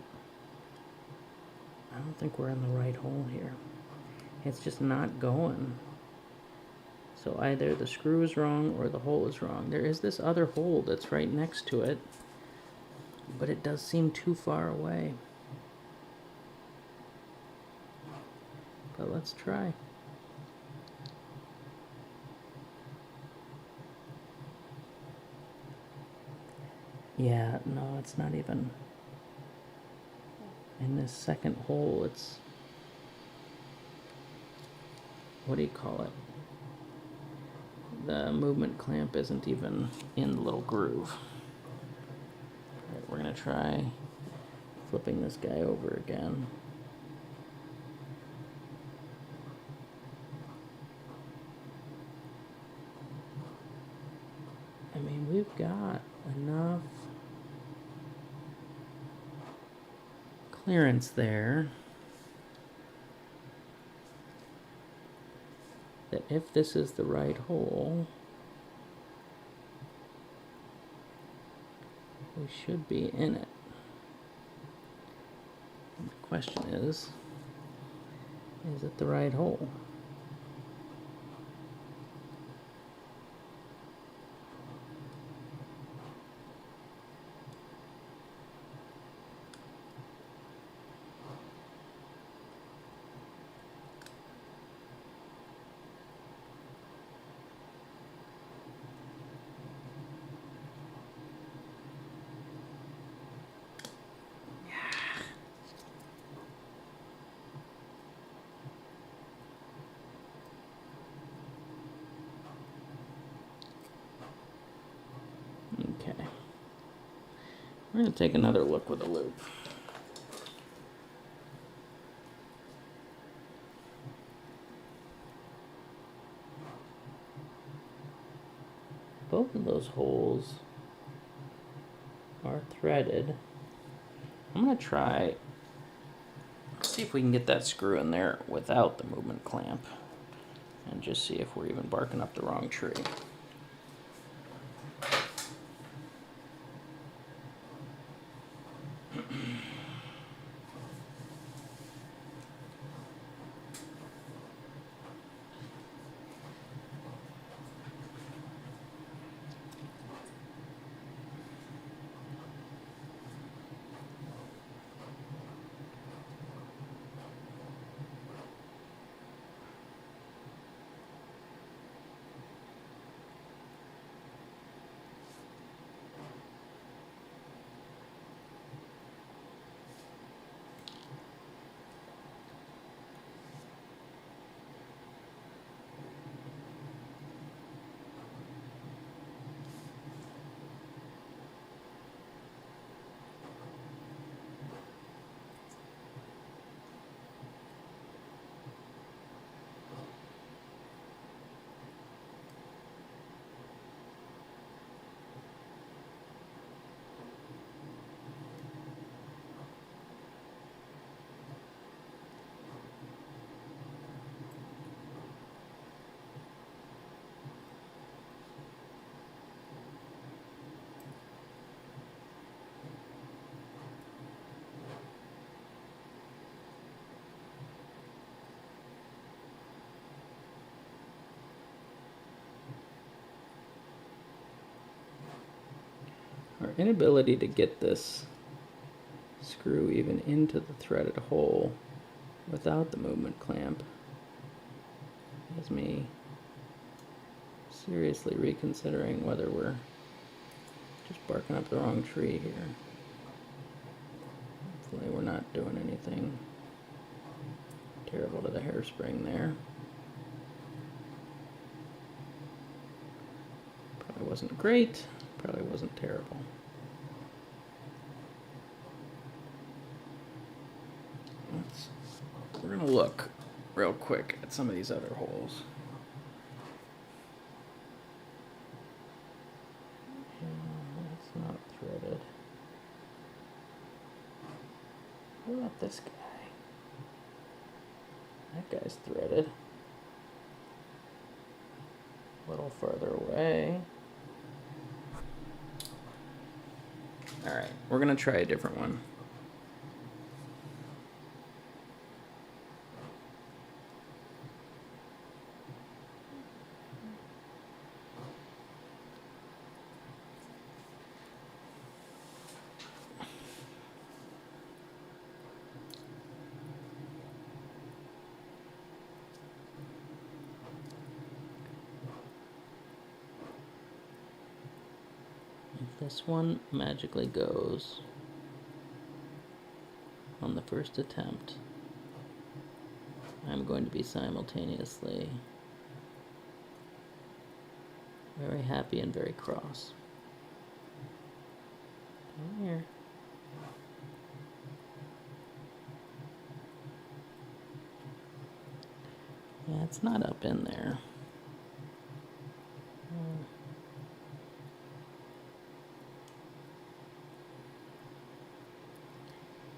[SPEAKER 1] don't think we're in the right hole here. It's just not going. So either the screw is wrong or the hole is wrong. There is this other hole that's right next to it, but it does seem too far away. But let's try. Yeah, no, it's not even in this second hole. It's, what do you call it? The movement clamp isn't even in the little groove. All right, we're gonna try flipping this guy over again. I mean, we've got enough clearance there that if this is the right hole, we should be in it. And the question is it the right hole? Okay. We're going to take another look with a loop. Both of those holes are threaded. I'm going to try, see if we can get that screw in there without the movement clamp, and just see if we're even barking up the wrong tree. Our inability to get this screw even into the threaded hole without the movement clamp has me seriously reconsidering whether we're just barking up the wrong tree here. Hopefully we're not doing anything terrible to the hairspring there. Probably wasn't great, probably wasn't terrible. We're gonna look real quick at some of these other holes. It's not threaded. What about this guy? That guy's threaded. A little further away. Alright, we're gonna try a different one. If this one magically goes on the first attempt, I'm going to be simultaneously very happy and very cross. Come here. Yeah, it's not up in there.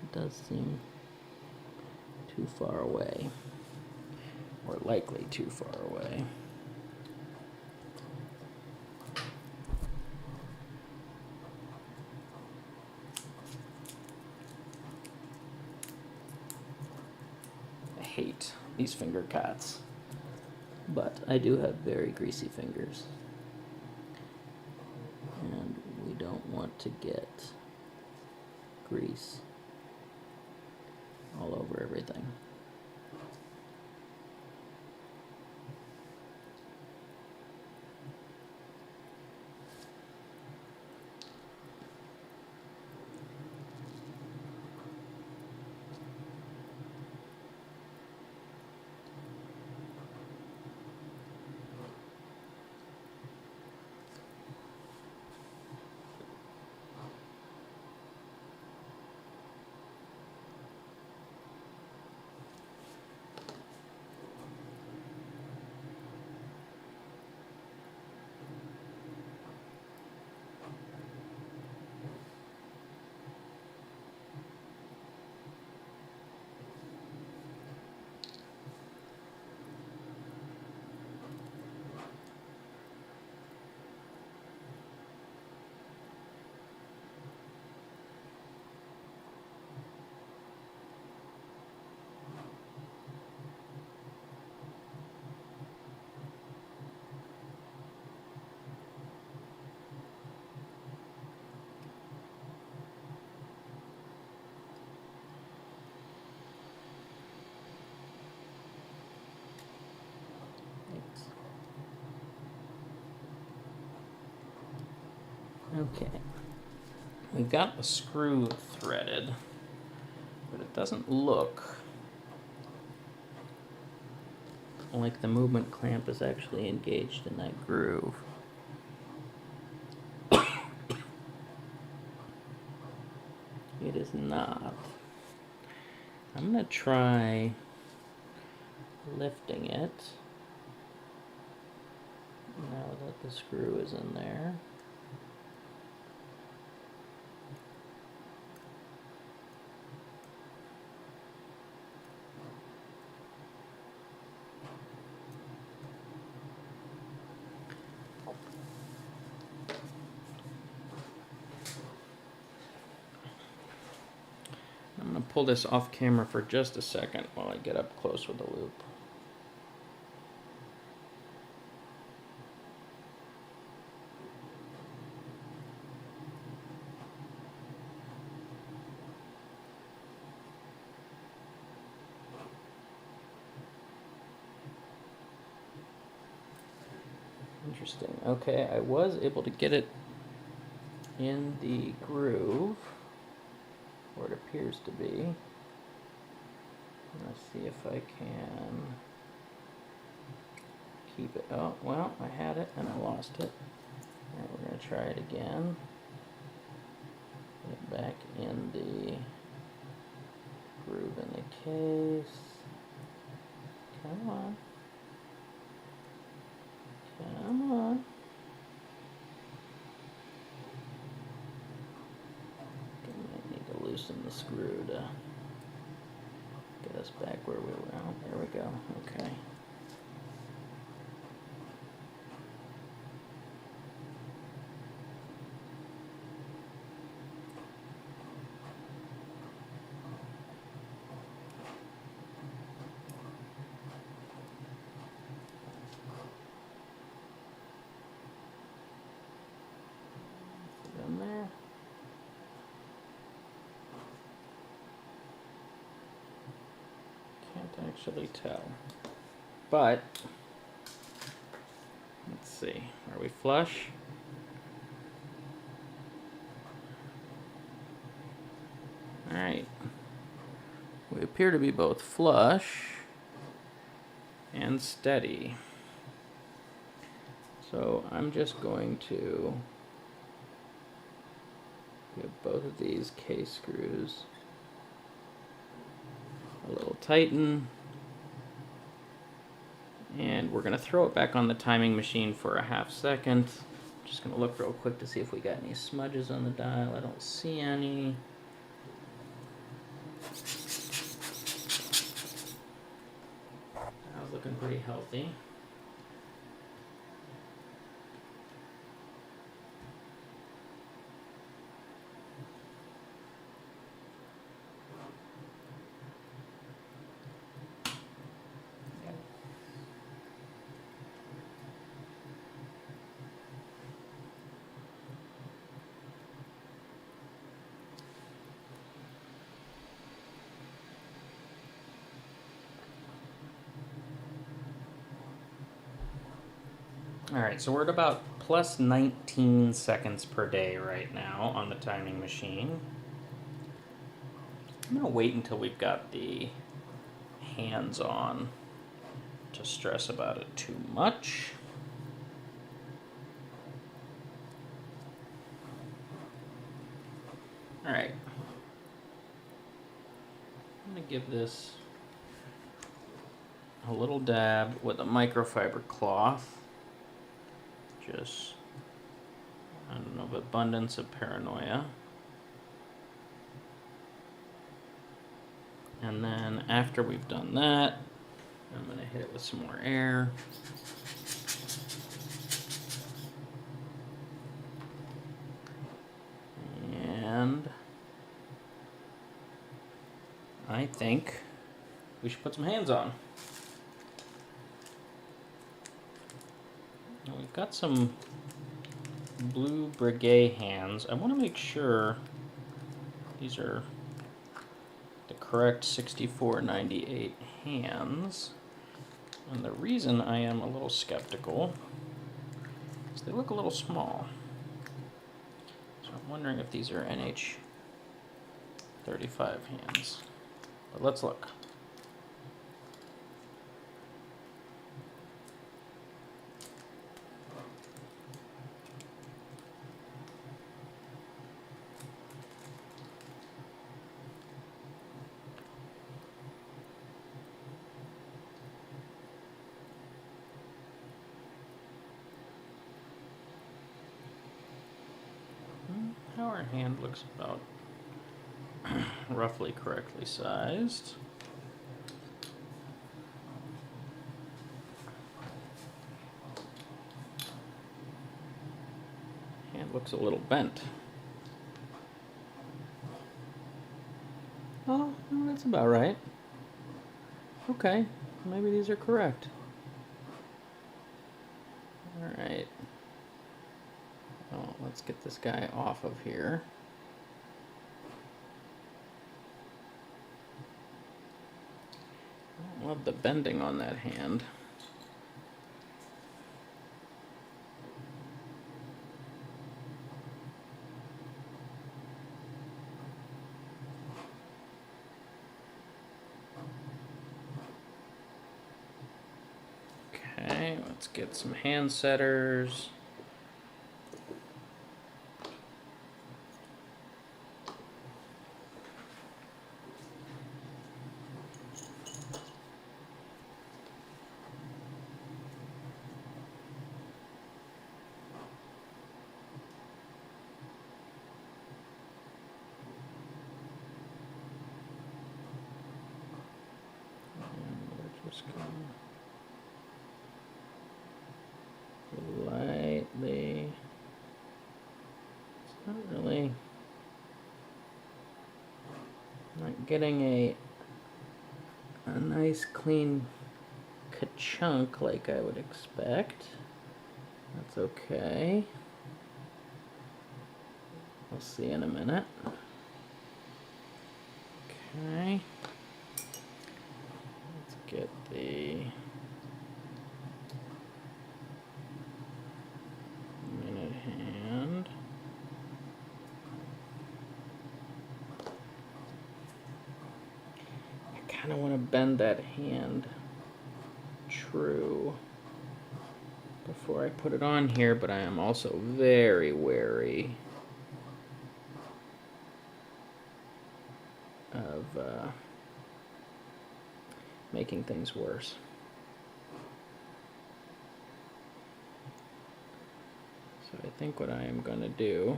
[SPEAKER 1] It does seem too far away, or likely too far away. I hate these finger cuts, but I do have very greasy fingers, and we don't want to get grease all over everything. Okay, we got the screw threaded, but it doesn't look like the movement clamp is actually engaged in that groove. It is not. I'm gonna try lifting it now that the screw is in there. I'm going to pull this off camera for just a second while I get up close with the loop. Interesting. Okay, I was able to get it in the groove, or it appears to be. Let's see if I can keep it. Oh, well, I had it and I lost it. Alright, we're going to try it again. Get it back in the groove in the case. Come on. Come on. I need to loosen the screw to get us back where we were. Oh, there we go. Okay. In there. Can't actually tell. But let's see. Are we flush? Alright. We appear to be both flush and steady. So I'm just going to give both of these case screws a little tighten. And we're going to throw it back on the timing machine for a half second. Just going to look real quick to see if we got any smudges on the dial. I don't see any. Dial's looking pretty healthy. Alright, so we're at about plus 19 seconds per day right now on the timing machine. I'm going to wait until we've got the hands on to stress about it too much. Alright. I'm going to give this a little dab with a microfiber cloth. Just, I don't know, of abundance of paranoia. And then after we've done that, I'm going to hit it with some more air. And I think we should put some hands on. Now we've got some blue Breguet hands. I want to make sure these are the correct 6498 hands. And the reason I am a little skeptical is they look a little small. So I'm wondering if these are NH35 hands. But let's look. Our hand looks about roughly correctly sized. Hand looks a little bent. Oh, no, that's about right. Okay, maybe these are correct. Alright. Oh, let's get this guy off of here. I don't love the bending on that hand. Okay, let's get some hand setters. Just gonna lightly. It's not really. Not getting a nice clean ka-chunk like I would expect. That's okay. We'll see in a minute. Okay. Let's get the minute hand. I kind of want to bend that hand true before I put it on here, but I am also very wary of making things worse. So I think what I am going to do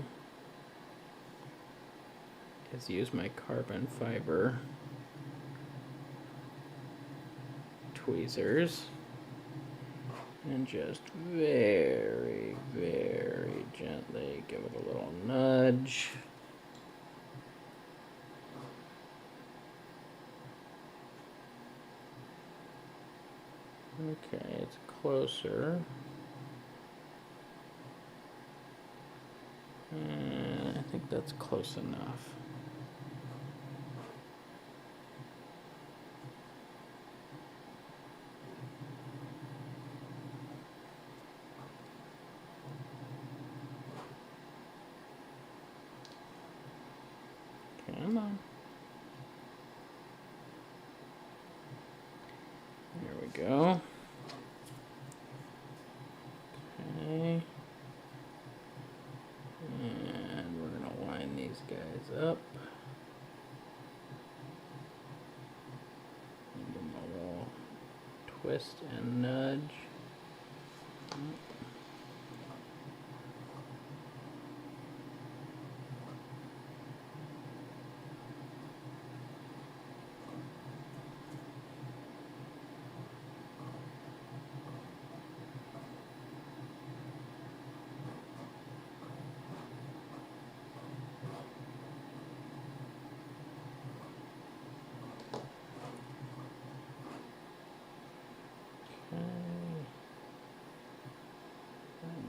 [SPEAKER 1] is use my carbon fiber tweezers and just very, very gently give it a little nudge. Okay, it's closer. And I think that's close enough. Come on. There we go. Okay. And we're going to line these guys up. Give them a little twist and nudge.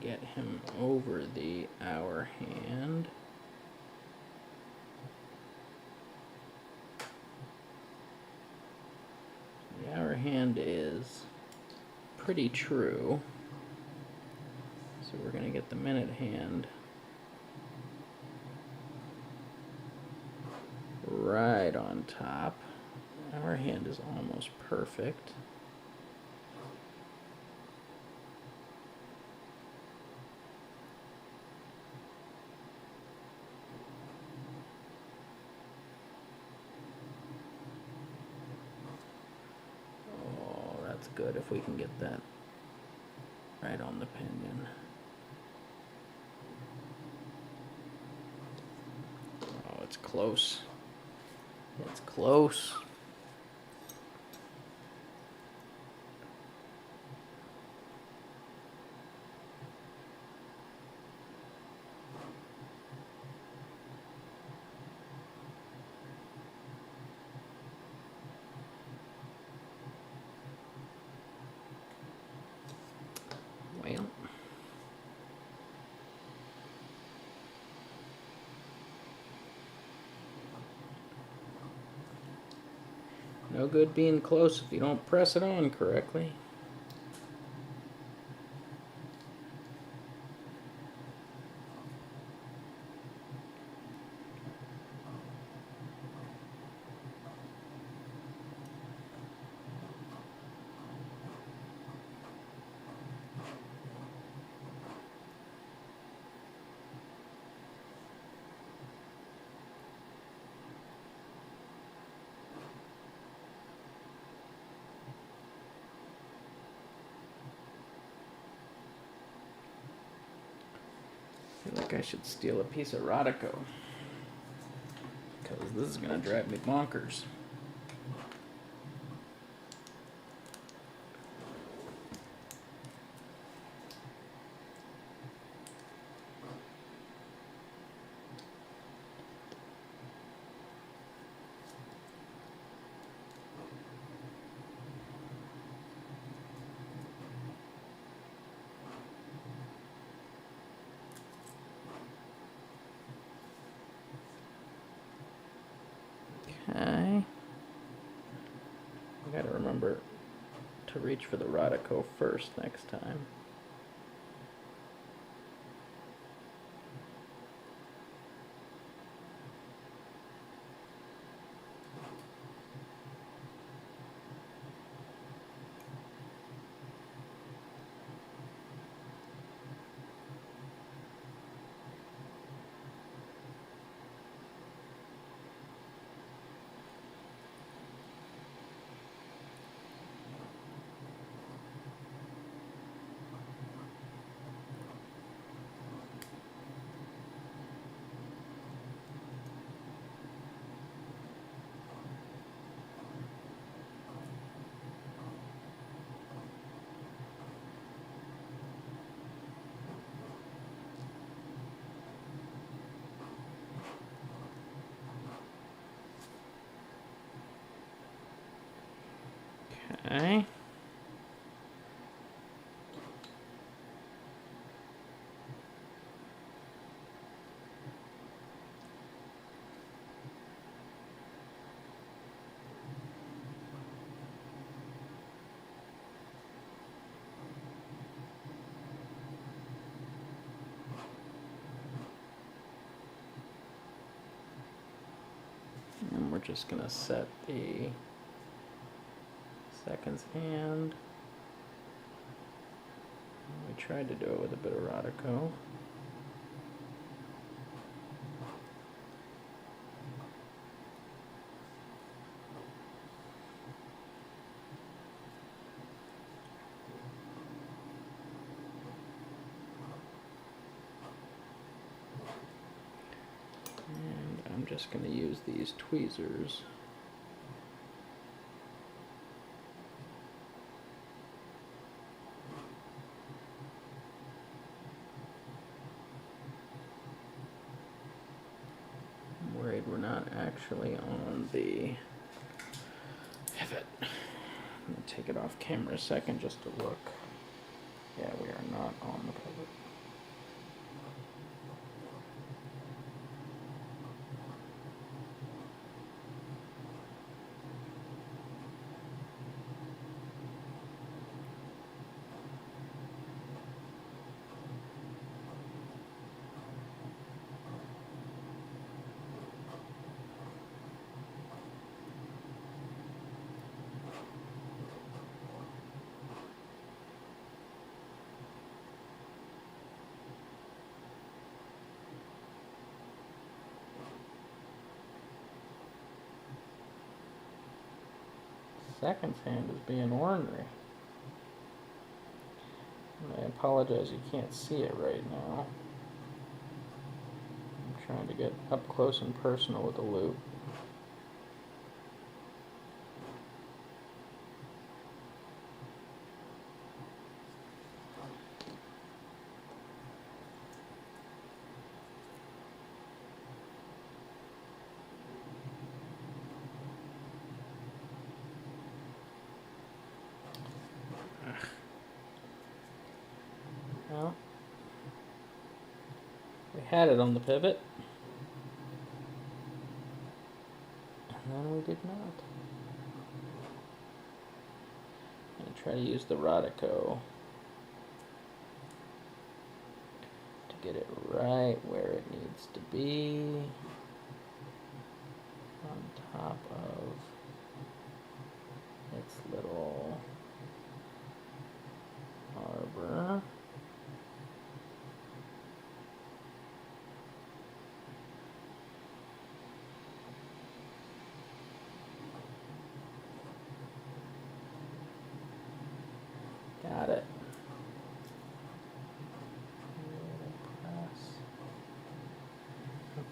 [SPEAKER 1] Get him over the hour hand. The hour hand is pretty true. So we're going to get the minute hand right on top. Our hand is almost perfect. Good if we can get that right on the pinion. Oh, it's close. It's close. Well, no good being close if you don't press it on correctly. I feel like I should steal a piece of Rodico, because this is going to drive me bonkers. Okay. I gotta remember to reach for the Rodico first next time. Okay. And we're just gonna set the seconds hand. We tried to do it with a bit of Rodico. And I'm just going to use these tweezers. I'm worried we're not actually on the pivot. I'm going to take it off camera a second just to look. Yeah, we are not on the pivot. Second hand is being ornery. I apologize you can't see it right now. I'm trying to get up close and personal with the loop. Well, we had it on the pivot, and then we did not. I'm going to try to use the Rodico to get it right where it needs to be, on top of its little arbor. Got it. Press.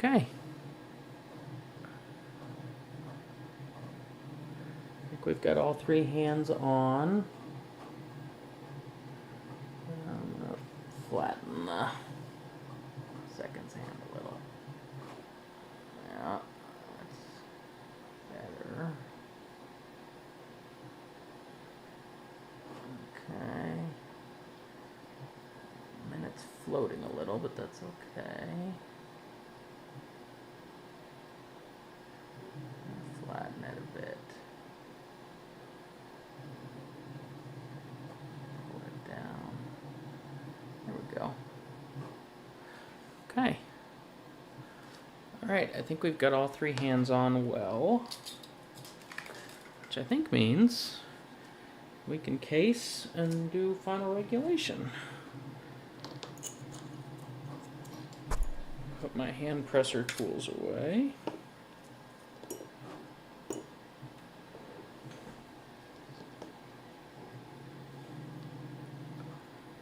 [SPEAKER 1] Okay. I think we've got all three hands on. I'm going to flatten the seconds hand a little. Yeah, that's better. Okay. Minute's floating a little, but that's okay. Flatten it a bit. Pull it down. There we go. Okay. Alright, I think we've got all three hands on well, which I think means we can case and do final regulation. Put my hand presser tools away.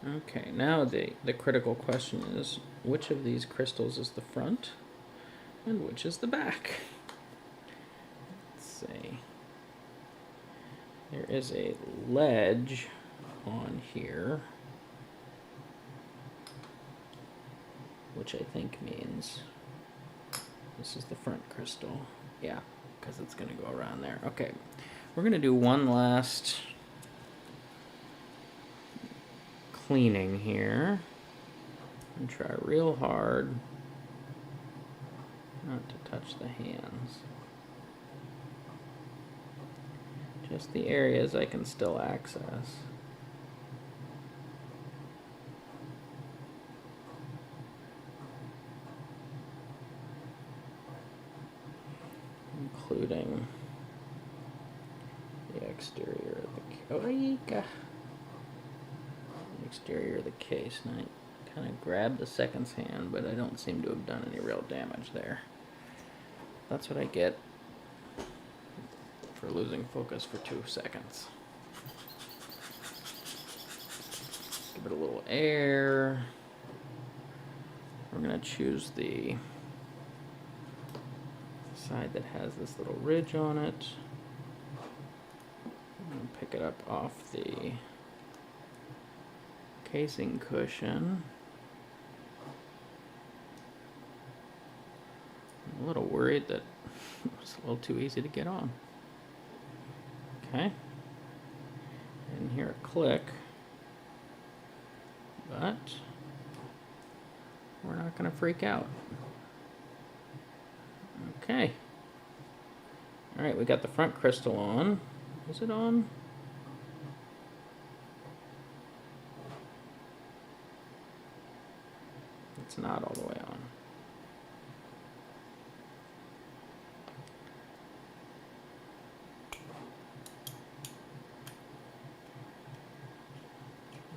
[SPEAKER 1] Okay, now the critical question is, which of these crystals is the front and which is the back? Let's see. There is a ledge on here, which I think means this is the front crystal. Yeah, because it's going to go around there. Okay, we're going to do one last cleaning here and try real hard not to touch the hands. Just the areas I can still access. Including the exterior of the exterior of the case. And I kind of grabbed the seconds hand, but I don't seem to have done any real damage there. That's what I get for losing focus for 2 seconds. Give it a little air. We're going to choose the side that has this little ridge on it. I'm going to pick it up off the casing cushion. I'm a little worried that it's a little too easy to get on. Okay. Didn't hear a click, but we're not going to freak out. Okay. All right, we got the front crystal on. Is it on? It's not all the way on.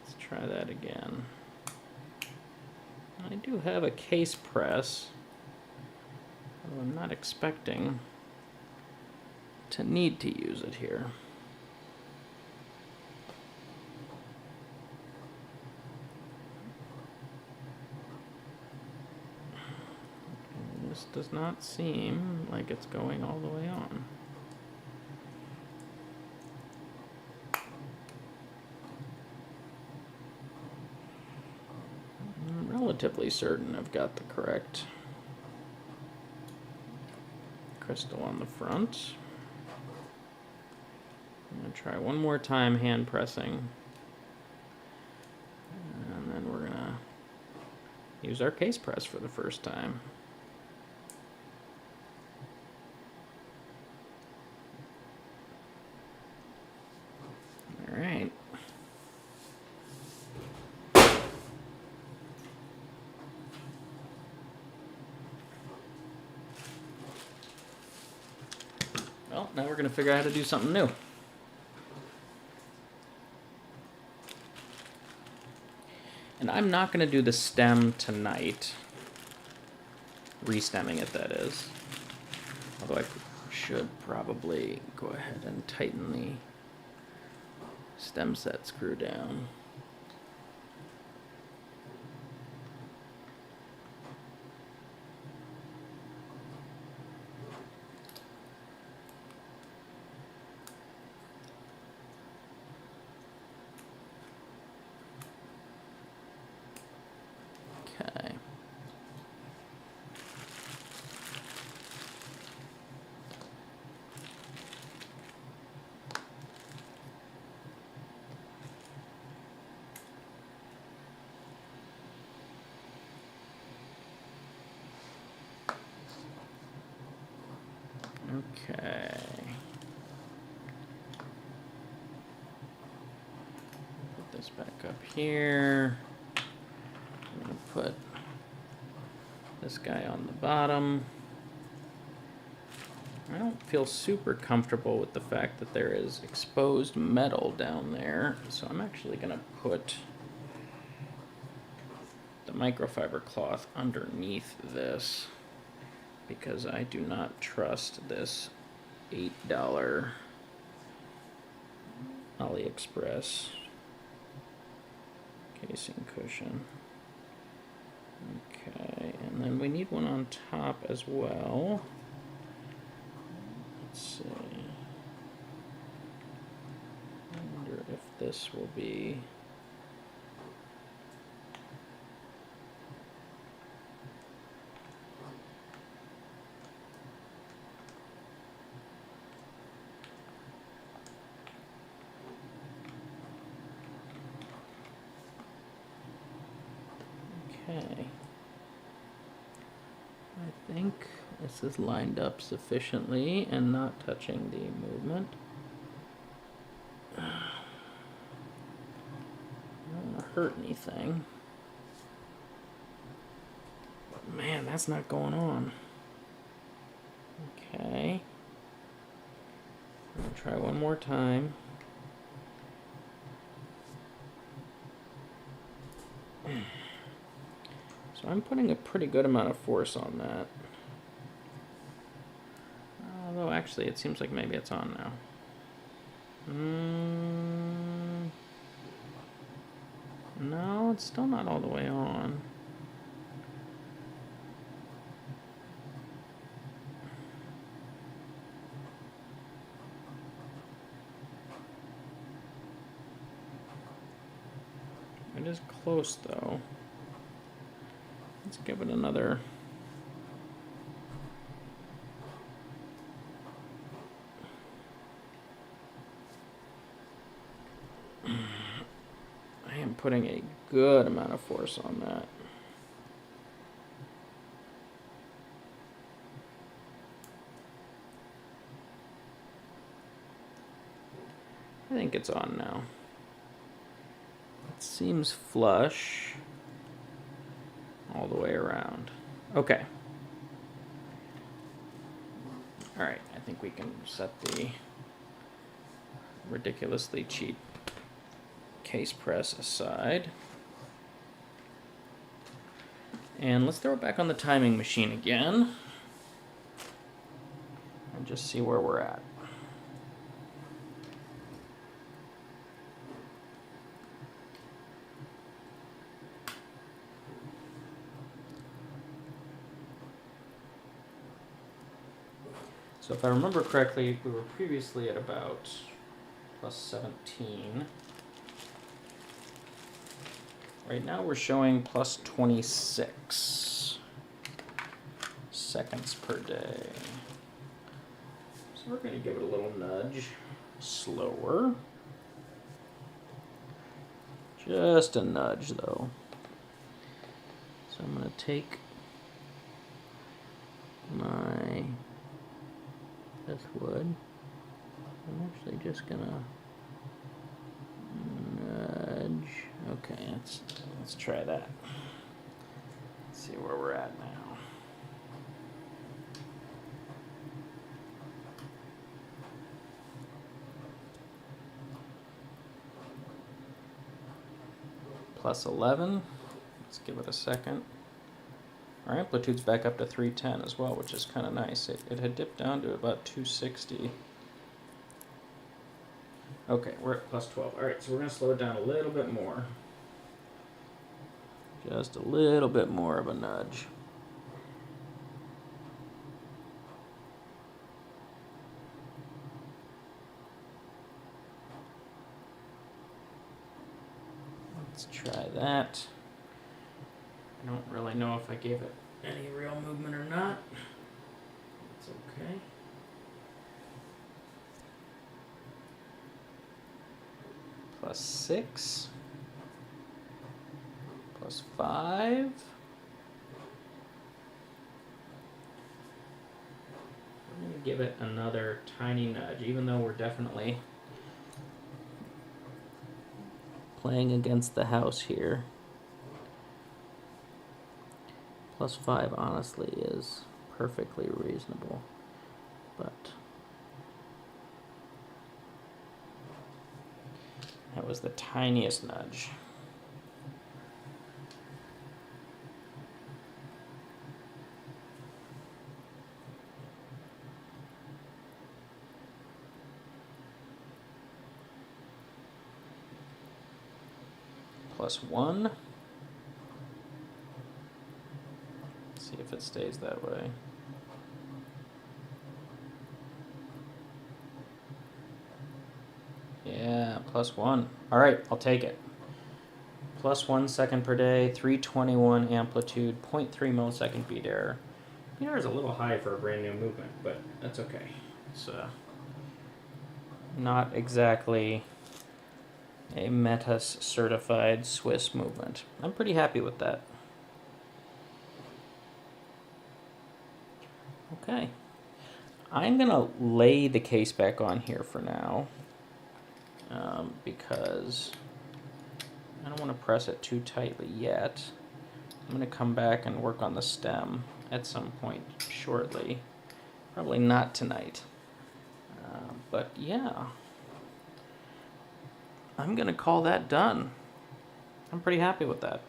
[SPEAKER 1] Let's try that again. I do have a case press, although I'm not expecting to need to use it here. This does not seem like it's going all the way on. I'm relatively certain I've got the correct crystal on the front. I'm going to try one more time hand pressing, and then we're going to use our case press for the first time. All right. Well, now we're going to figure out how to do something new. And I'm not going to do the stem tonight. Restemming it, that is. Although I should probably go ahead and tighten the stem set screw down. Okay. Put this back up here. I'm going to put this guy on the bottom. I don't feel super comfortable with the fact that there is exposed metal down there, so I'm actually going to put the microfiber cloth underneath this because I do not trust this $8 AliExpress casing cushion. Okay, and then we need one on top as well. Let's see. I wonder if this will be... Okay. I think this is lined up sufficiently and not touching the movement. I don't want to hurt anything. But man, that's not going on. Okay. I'm going to try one more time. So I'm putting a pretty good amount of force on that. Although actually it seems like maybe it's on now. No, it's still not all the way on. It is close though. Let's give it another. I am putting a good amount of force on that. I think it's on now. It seems flush all the way around. Okay. All right, I think we can set the ridiculously cheap case press aside. And let's throw it back on the timing machine again and just see where we're at. So if I remember correctly, we were previously at about plus 17. Right now we're showing plus 26 seconds per day. So we're going to give it a little nudge slower. Just a nudge though. So I'm going to take this wood. I'm actually just gonna nudge. Okay, let's try that. Let's see where we're at now. Plus 11. Let's give it a second. Our amplitude's back up to 310 as well, which is kind of nice. It had dipped down to about 260. Okay, we're at plus 12. All right, so we're going to slow it down a little bit more. Just a little bit more of a nudge. Let's try that. I don't really know if I gave it any real movement or not. It's okay. Plus 6. Plus 5. We're going to give it another tiny nudge, even though we're definitely playing against the house here. +5 honestly is perfectly reasonable, but that was the tiniest nudge. +1. See if it stays that way. Yeah, +1. All right, I'll take it. +1 second per day, 321 amplitude, 0.3 millisecond beat error. Beat error is a little high for a brand new movement, but that's okay. It's not exactly a Metas certified Swiss movement. I'm pretty happy with that. Okay. I'm gonna lay the case back on here for now, because I don't want to press it too tightly yet. I'm gonna come back and work on the stem at some point shortly. Probably not tonight. But yeah, I'm gonna call that done. I'm pretty happy with that.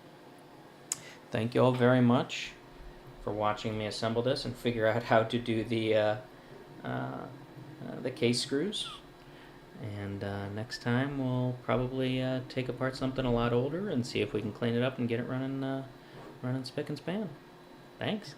[SPEAKER 1] Thank you all very much for watching me assemble this and figure out how to do the case screws. And next time we'll probably take apart something a lot older and see if we can clean it up and get it running spick and span. Thanks.